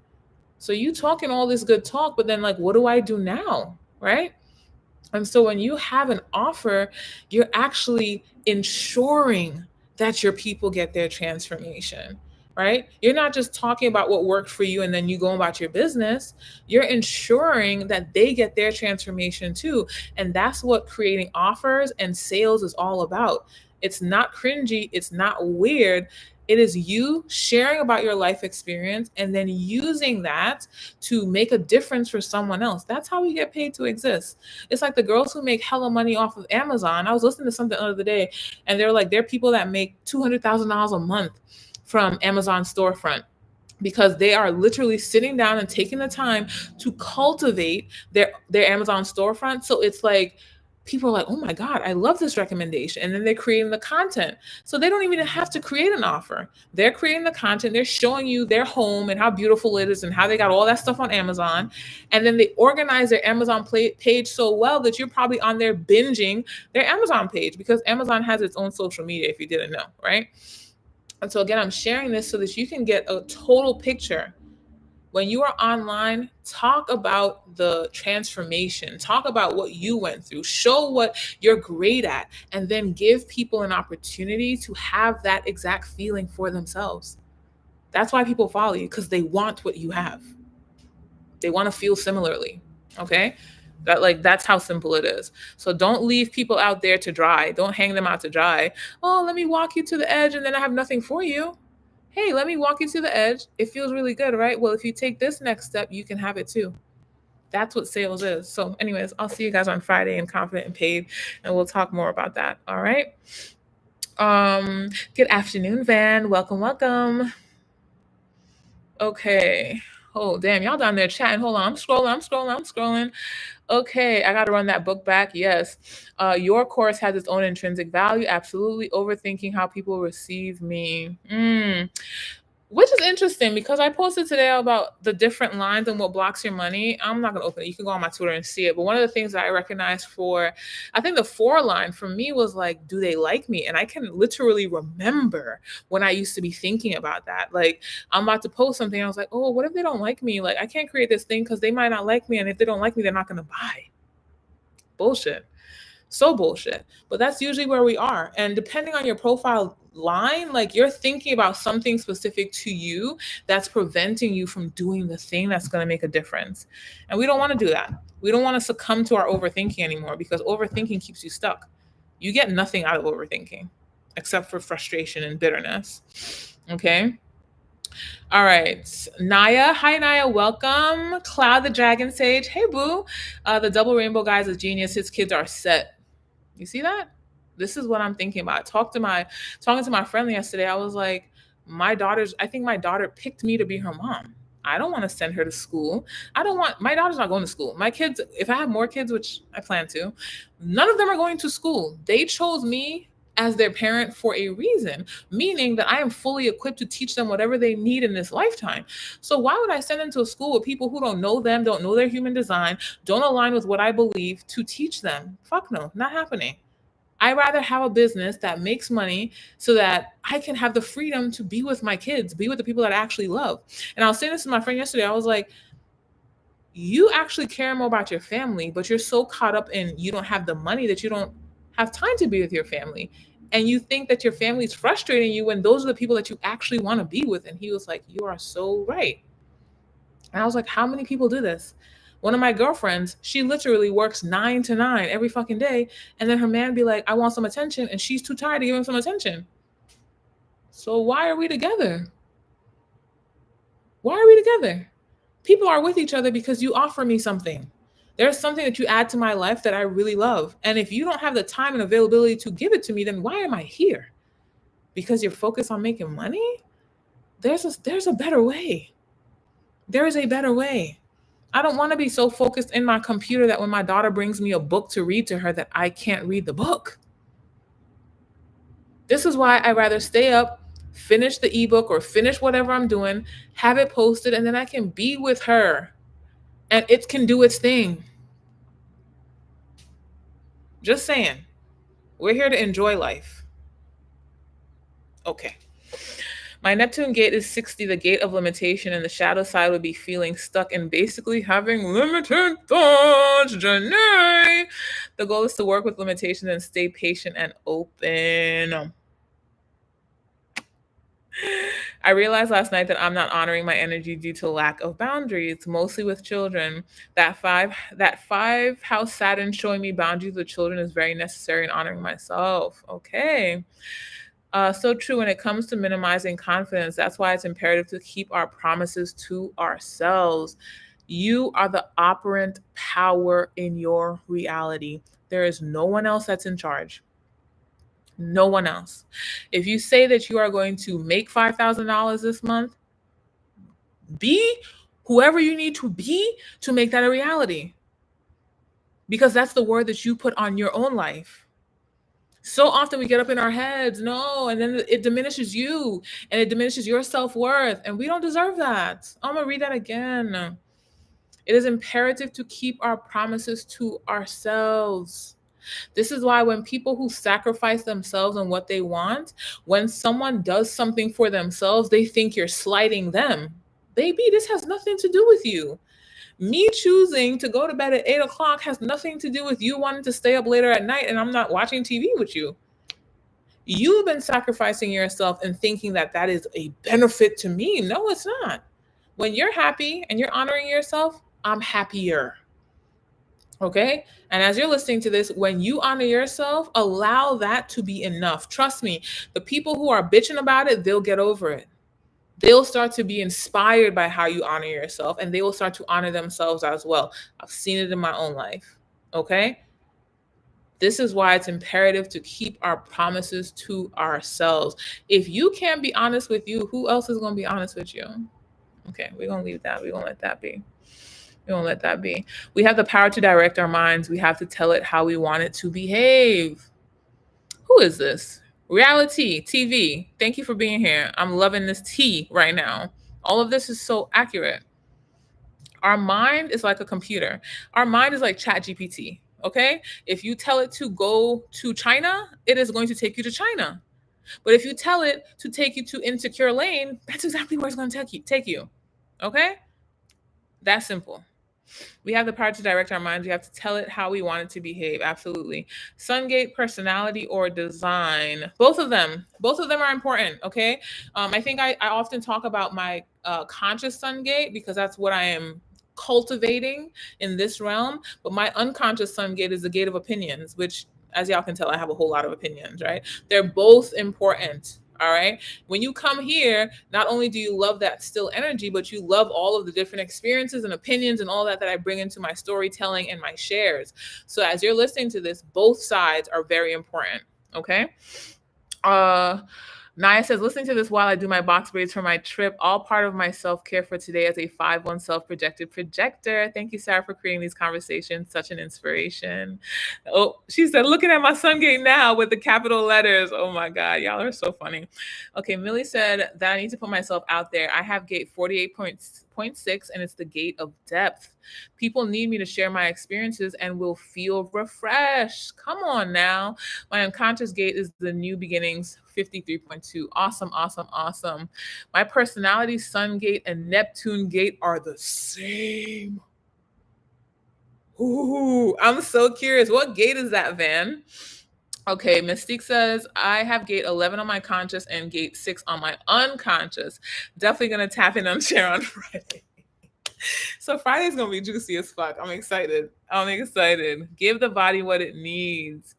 So you talking all this good talk, but then like, what do I do now? Right? And so when you have an offer, you're actually ensuring that your people get their transformation, right? You're not just talking about what worked for you and then you go about your business. You're ensuring that they get their transformation too. And that's what creating offers and sales is all about. It's not cringy, it's not weird. It is you sharing about your life experience and then using that to make a difference for someone else. That's how we get paid to exist. It's like the girls who make hella money off of Amazon. I was listening to something the other day, and they're like, there are people that make $200,000 a month from Amazon storefront because they are literally sitting down and taking the time to cultivate their Amazon storefront. So it's like people are like, oh my God, I love this recommendation. And then they're creating the content. So they don't even have to create an offer. They're creating the content. They're showing you their home and how beautiful it is and how they got all that stuff on Amazon. And then they organize their Amazon page so well that you're probably on there binging their Amazon page because Amazon has its own social media, if you didn't know, right? And so again, I'm sharing this so that you can get a total picture. When you are online, talk about the transformation, talk about what you went through, show what you're great at, and then give people an opportunity to have that exact feeling for themselves. That's why people follow you, because they want what you have. They want to feel similarly. Okay? That's how simple it is. So don't leave people out there to dry. Don't hang them out to dry. Oh, let me walk you to the edge and then I have nothing for you. Hey, let me walk you to the edge. It feels really good, right? Well, if you take this next step, you can have it too. That's what sales is. So, anyways, I'll see you guys on Friday in Confident and Paid, and we'll talk more about that. All right. Good afternoon, Van. Welcome, welcome. Okay. Oh, damn, y'all down there chatting. Hold on. I'm scrolling. Okay, I got to run that book back. Yes. Your course has its own intrinsic value. Absolutely. Overthinking how people receive me. Which is interesting because I posted today about the different lines and what blocks your money. I'm not going to open it. You can go on my Twitter and see it. But one of the things that I recognized I think the 4 line for me was like, do they like me? And I can literally remember when I used to be thinking about that. Like, I'm about to post something. I was like, oh, what if they don't like me? Like, I can't create this thing because they might not like me. And if they don't like me, they're not going to buy. Bullshit. So bullshit. But that's usually where we are. And depending on your profile line, like you're thinking about something specific to you that's preventing you from doing the thing that's going to make a difference. And we don't want to do that. We don't want to succumb to our overthinking anymore because overthinking keeps you stuck. You get nothing out of overthinking except for frustration and bitterness. Okay. All right. Naya. Hi, Naya. Welcome. Cloud the Dragon Sage. Hey, boo. The Double Rainbow guy's a genius. His kids are set. You see that? This is what I'm thinking about. Talking to my friend yesterday. I was like, I think my daughter picked me to be her mom. I don't want to send her to school. My daughter's not going to school. My kids, if I have more kids, which I plan to, none of them are going to school. They chose me as their parent for a reason, meaning that I am fully equipped to teach them whatever they need in this lifetime. So why would I send them to a school with people who don't know them, don't know their human design, don't align with what I believe to teach them? Fuck no, not happening. I'd rather have a business that makes money so that I can have the freedom to be with my kids, be with the people that I actually love. And I was saying this to my friend yesterday. I was like, you actually care more about your family, but you're so caught up in you don't have the money that you don't have time to be with your family. And you think that your family is frustrating you when those are the people that you actually want to be with. And he was like, you are so right. And I was like, how many people do this? One of my girlfriends, she literally works 9 to 9 every fucking day. And then her man be like, I want some attention. And she's too tired to give him some attention. So why are we together? Why are we together? People are with each other because you offer me something. There's something that you add to my life that I really love. And if you don't have the time and availability to give it to me, then why am I here? Because you're focused on making money? There's a better way. There is a better way. I don't want to be so focused in my computer that when my daughter brings me a book to read to her that I can't read the book. This is why I rather stay up, finish the ebook or finish whatever I'm doing, have it posted, and then I can be with her and it can do its thing. Just saying. We're here to enjoy life. Okay. My Neptune gate is 60, the gate of limitation, and the shadow side would be feeling stuck and basically having limited thoughts. Janae. The goal is to work with limitations and stay patient and open. I realized last night that I'm not honoring my energy due to lack of boundaries, mostly with children. That five house Saturn showing me boundaries with children is very necessary in honoring myself. Okay. So true when it comes to minimizing confidence. That's why it's imperative to keep our promises to ourselves. You are the operant power in your reality. There is no one else that's in charge. No one else. If you say that you are going to make $5,000 this month, be whoever you need to be to make that a reality. Because that's the word that you put on your own life. So often we get up in our heads, no, and then it diminishes you and it diminishes your self worth. And we don't deserve that. I'm going to read that again. It is imperative to keep our promises to ourselves. This is why when people who sacrifice themselves and what they want, when someone does something for themselves, they think you're slighting them. Baby, this has nothing to do with you. Me choosing to go to bed at 8 o'clock has nothing to do with you wanting to stay up later at night and I'm not watching TV with you. You've been sacrificing yourself and thinking that that is a benefit to me. No, it's not. When you're happy and you're honoring yourself, I'm happier. Okay. And as you're listening to this, when you honor yourself, allow that to be enough. Trust me, the people who are bitching about it, they'll get over it. They'll start to be inspired by how you honor yourself and they will start to honor themselves as well. I've seen it in my own life. Okay. This is why it's imperative to keep our promises to ourselves. If you can't be honest with you, who else is going to be honest with you? Okay. We're going to leave that. We're going to let that be. We won't let that be. We have the power to direct our minds. We have to tell it how we want it to behave. Who is this? Reality TV. Thank you for being here. I'm loving this tea right now. All of this is so accurate. Our mind is like a computer. Our mind is like ChatGPT. Okay? If you tell it to go to China, it is going to take you to China. But if you tell it to take you to Insecure Lane, that's exactly where it's going to take you. Okay? That's simple. We have the power to direct our minds. We have to tell it how we want it to behave. Absolutely. Sungate, personality, or design. Both of them are important. Okay. I think I often talk about my conscious Sungate because that's what I am cultivating in this realm. But my unconscious Sungate is the gate of opinions, which, as y'all can tell, I have a whole lot of opinions, right? They're both important. All right. When you come here, not only do you love that still energy, but you love all of the different experiences and opinions and all that I bring into my storytelling and my shares. So as you're listening to this, both sides are very important. Okay. Naya says, listening to this while I do my box braids for my trip, all part of my self-care for today as a 5/1 self-projected projector. Thank you, Sarah, for creating these conversations. Such an inspiration. Oh, she said, looking at my Sungate now with the capital letters. Oh my God, y'all are so funny. Okay, Millie said that I need to put myself out there. I have gate 48.6 and it's the gate of depth. People need me to share my experiences and will feel refreshed. Come on now. My unconscious gate is the new beginnings, 53.2. Awesome, awesome, awesome. My personality, Sun gate and Neptune gate are the same. Ooh, I'm so curious. What gate is that, Van? Okay, Mystique says, I have gate 11 on my conscious and gate 6 on my unconscious. Definitely going to tap in on share on Friday. So Friday's going to be juicy as fuck. I'm excited. Give the body what it needs.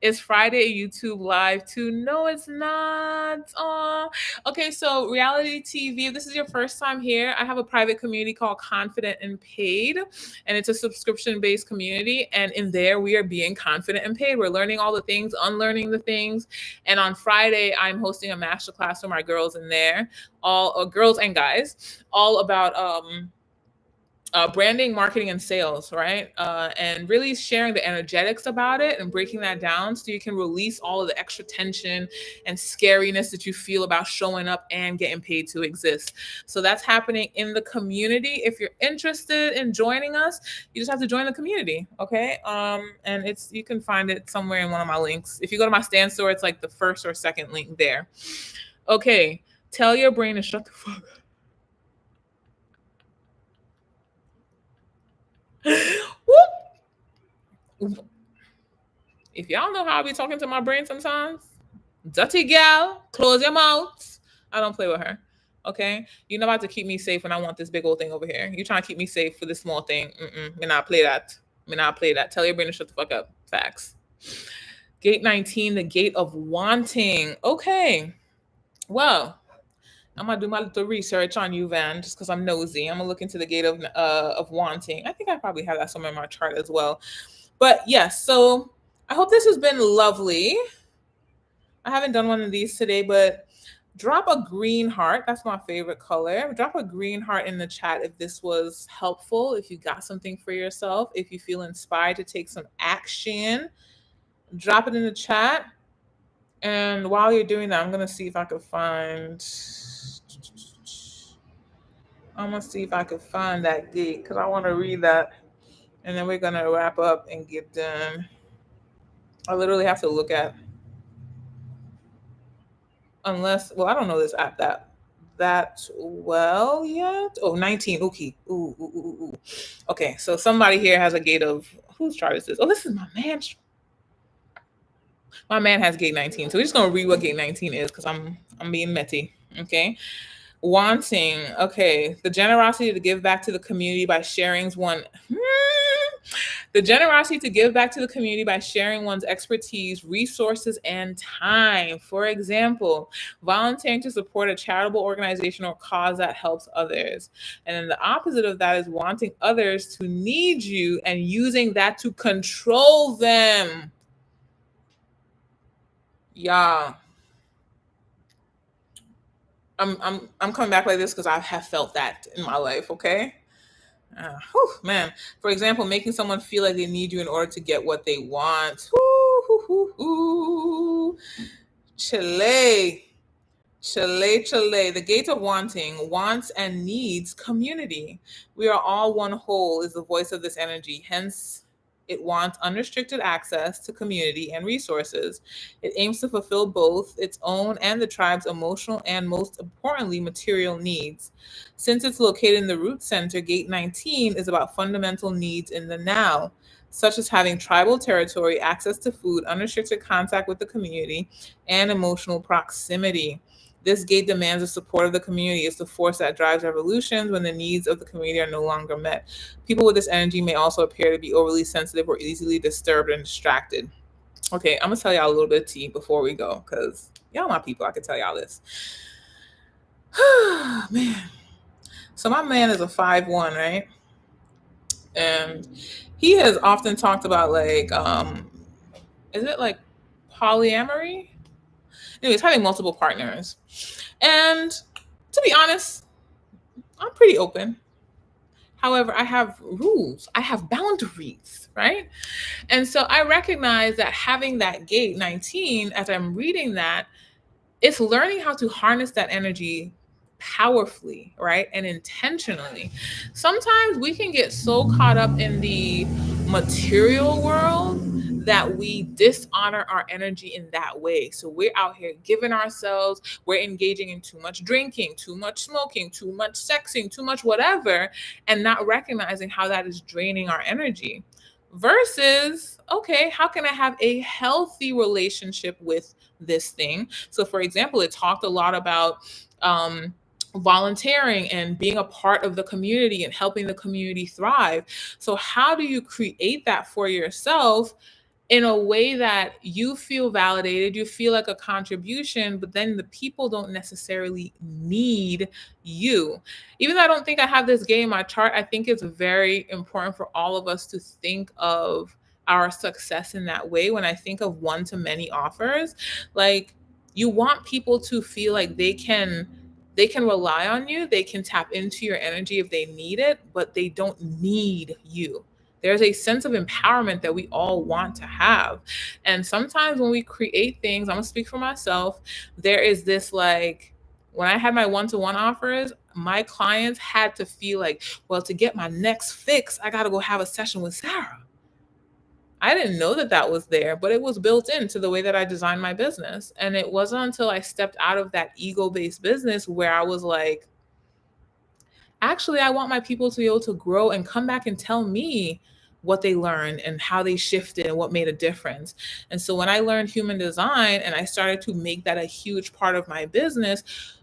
Is Friday a YouTube live too? No, it's not. Aw. Okay, so reality TV, if this is your first time here, I have a private community called Confident and Paid, and it's a subscription-based community, and in there we are being confident and paid. We're learning all the things, unlearning the things, and on Friday, I'm hosting a masterclass for my girls in there, all girls and guys, all about branding, marketing, and sales, right? And really sharing the energetics about it and breaking that down so you can release all of the extra tension and scariness that you feel about showing up and getting paid to exist. So that's happening in the community. If you're interested in joining us, you just have to join the community, okay? And it's you can find it somewhere in one of my links. If you go to my stand store, it's like the first or second link there. Okay, tell your brain to shut the fuck up. Whoop. If y'all know how I be talking to my brain sometimes, dirty gal, close your mouth. I don't play with her. Okay, you're not about to keep me safe when I want this big old thing over here. You trying to keep me safe for this small thing? Me not play that. Me not play that. Tell your brain to shut the fuck up. Facts. Gate 19, the gate of wanting. Okay, well, I'm gonna do my little research on you, Van, just because I'm nosy. I'm gonna look into the gate of wanting. I think I probably have that somewhere in my chart as well. But yes, so I hope this has been lovely. I haven't done one of these today, but drop a green heart. That's my favorite color. Drop a green heart in the chat if this was helpful, if you got something for yourself, if you feel inspired to take some action. Drop it in the chat. And while you're doing that, I'm going to see if I could find. I'm going to see if I could find that gate because I want to read that. And then we're going to wrap up and get done. I literally have to look at. Unless, well, I don't know this app that well yet. Oh, 19. Okay. Ooh. Okay, so somebody here has a gate of whose chart is this? Oh, this is my man. My man has gate 19. So we're just gonna read what gate 19 is because I'm being metty. Okay. Wanting. Okay. The generosity to give back to the community by sharing one. The generosity to give back to the community by sharing one's expertise, resources, and time. For example, volunteering to support a charitable organization or cause that helps others. And then the opposite of that is wanting others to need you and using that to control them. Yeah. I'm coming back like this because I have felt that in my life, okay? Man. For example, making someone feel like they need you in order to get what they want. Chile. The gate of wanting, wants and needs community. We are all one whole is the voice of this energy. Hence, it wants unrestricted access to community and resources. It aims to fulfill both its own and the tribe's emotional and, most importantly, material needs. Since it's located in the root center, Gate 19 is about fundamental needs in the now, such as having tribal territory, access to food, unrestricted contact with the community, and emotional proximity. This gate demands the support of the community. It's the force that drives revolutions when the needs of the community are no longer met. People with this energy may also appear to be overly sensitive or easily disturbed and distracted. Okay, I'm gonna tell y'all a little bit of tea before we go, because y'all my people, I can tell y'all this. Man. So my man is a 5'1", right? And he has often talked about like, is it like polyamory? Anyways, having multiple partners. And to be honest, I'm pretty open. However, I have rules, I have boundaries, right? And so I recognize that having that gate 19, as I'm reading that, it's learning how to harness that energy powerfully, right? And intentionally. Sometimes we can get so caught up in the material world that we dishonor our energy in that way. So we're out here giving ourselves, we're engaging in too much drinking, too much smoking, too much sexing, too much whatever, and not recognizing how that is draining our energy. Versus, okay, how can I have a healthy relationship with this thing? So, for example, it talked a lot about volunteering and being a part of the community and helping the community thrive. So, how do you create that for yourself in a way that you feel validated, you feel like a contribution, but then the people don't necessarily need you? Even though I don't think I have this game in my chart, I think it's very important for all of us to think of our success in that way. When I think of one to many offers, like, you want people to feel like they can They can rely on you, they can tap into your energy if they need it, but they don't need you. There's a sense of empowerment that we all want to have. And sometimes when we create things, I'm gonna speak for myself, there is this like, when I had my one-to-one offers, my clients had to feel like, well, to get my next fix, I got to go have a session with Sarah. I didn't know that that was there, but it was built into the way that I designed my business. And it wasn't until I stepped out of that ego based business where I was like, actually, I want my people to be able to grow and come back and tell me what they learned and how they shifted and what made a difference. And so when I learned human design and I started to make that a huge part of my business,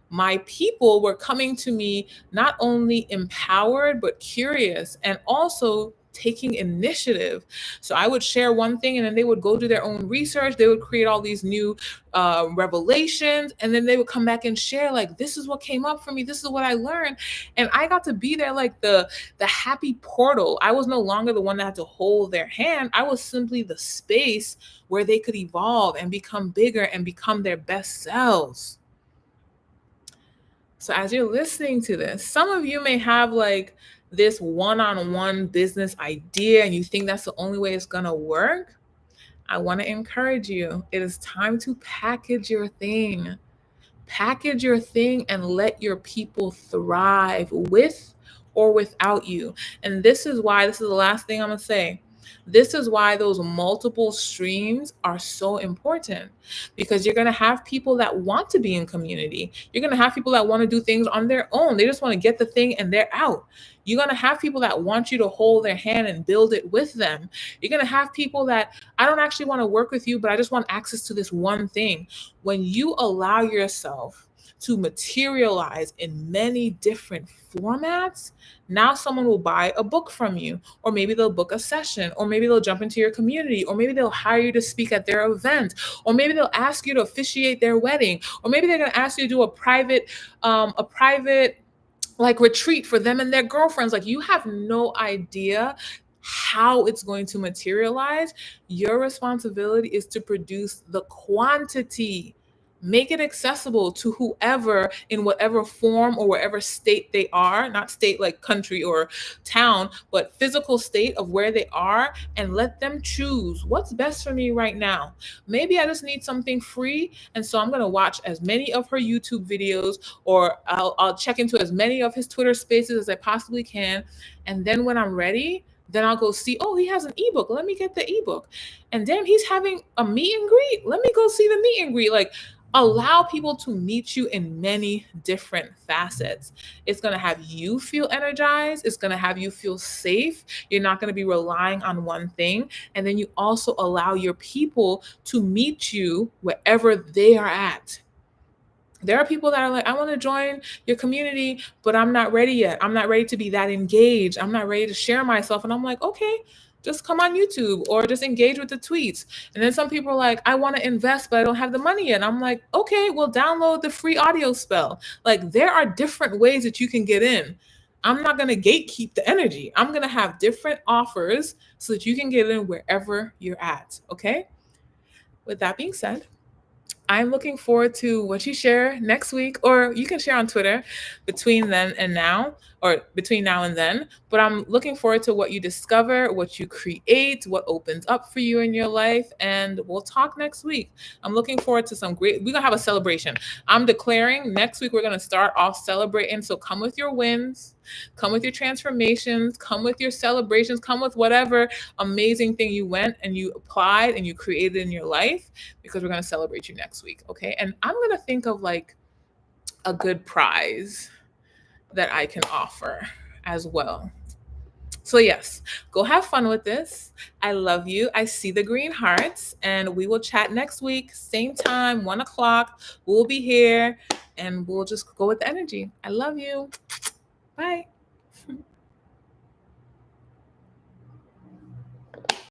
my people were coming to me not only empowered, but curious and also taking initiative. So I would share one thing and then they would go do their own research. They would create all these new revelations. And then they would come back and share, like, this is what came up for me. This is what I learned. And I got to be there like the happy portal. I was no longer the one that had to hold their hand. I was simply the space where they could evolve and become bigger and become their best selves. So as you're listening to this, some of you may have like this one-on-one business idea and you think that's the only way it's going to work. I want to encourage you. It is time to package your thing. Package your thing and let your people thrive with or without you. And this is the last thing I'm going to say. This is why those multiple streams are so important, because you're going to have people that want to be in community. You're going to have people that want to do things on their own. They just want to get the thing and they're out. You're going to have people that want you to hold their hand and build it with them. You're going to have people that, I don't actually want to work with you, but I just want access to this one thing. When you allow yourself to materialize in many different formats, now someone will buy a book from you, or maybe they'll book a session, or maybe they'll jump into your community, or maybe they'll hire you to speak at their event, or maybe they'll ask you to officiate their wedding, or maybe they're going to ask you to do a private like retreat for them and their girlfriends. Like, you have no idea how it's going to materialize. Your responsibility is to produce the quantity. Make it accessible to whoever in whatever form or wherever state they are, not state like country or town, but physical state of where they are, and let them choose what's best for me right now. Maybe I just need something free. And so I'm going to watch as many of her YouTube videos, or I'll check into as many of his Twitter spaces as I possibly can. And then when I'm ready, then I'll go see, oh, he has an ebook. Let me get the ebook. And damn, he's having a meet and greet. Let me go see the meet and greet. Like, allow people to meet you in many different facets. It's going to have you feel energized. It's going to have you feel safe. You're not going to be relying on one thing. And then you also allow your people to meet you wherever they are at. There are people that are like, I want to join your community, but I'm not ready yet. I'm not ready to be that engaged. I'm not ready to share myself. And I'm like, okay, just come on YouTube or just engage with the tweets. And then some people are like, I want to invest, but I don't have the money yet. And I'm like, okay, well, download the free audio spell. Like, there are different ways that you can get in. I'm not going to gatekeep the energy. I'm going to have different offers so that you can get in wherever you're at. Okay. With that being said, I'm looking forward to what you share next week, or you can share on Twitter between then and now, or between now and then. But I'm looking forward to what you discover, what you create, what opens up for you in your life. And we'll talk next week. I'm looking forward to we're going to have a celebration. I'm declaring next week we're going to start off celebrating. So come with your wins, come with your transformations, come with your celebrations, come with whatever amazing thing you went and you applied and you created in your life, because we're going to celebrate you next week. Okay. And I'm going to think of like a good prize that I can offer as well. So yes, go have fun with this. I love you. I see the green hearts, and we will chat next week, same time, 1:00. We'll be here and we'll just go with the energy. I love you. Bye.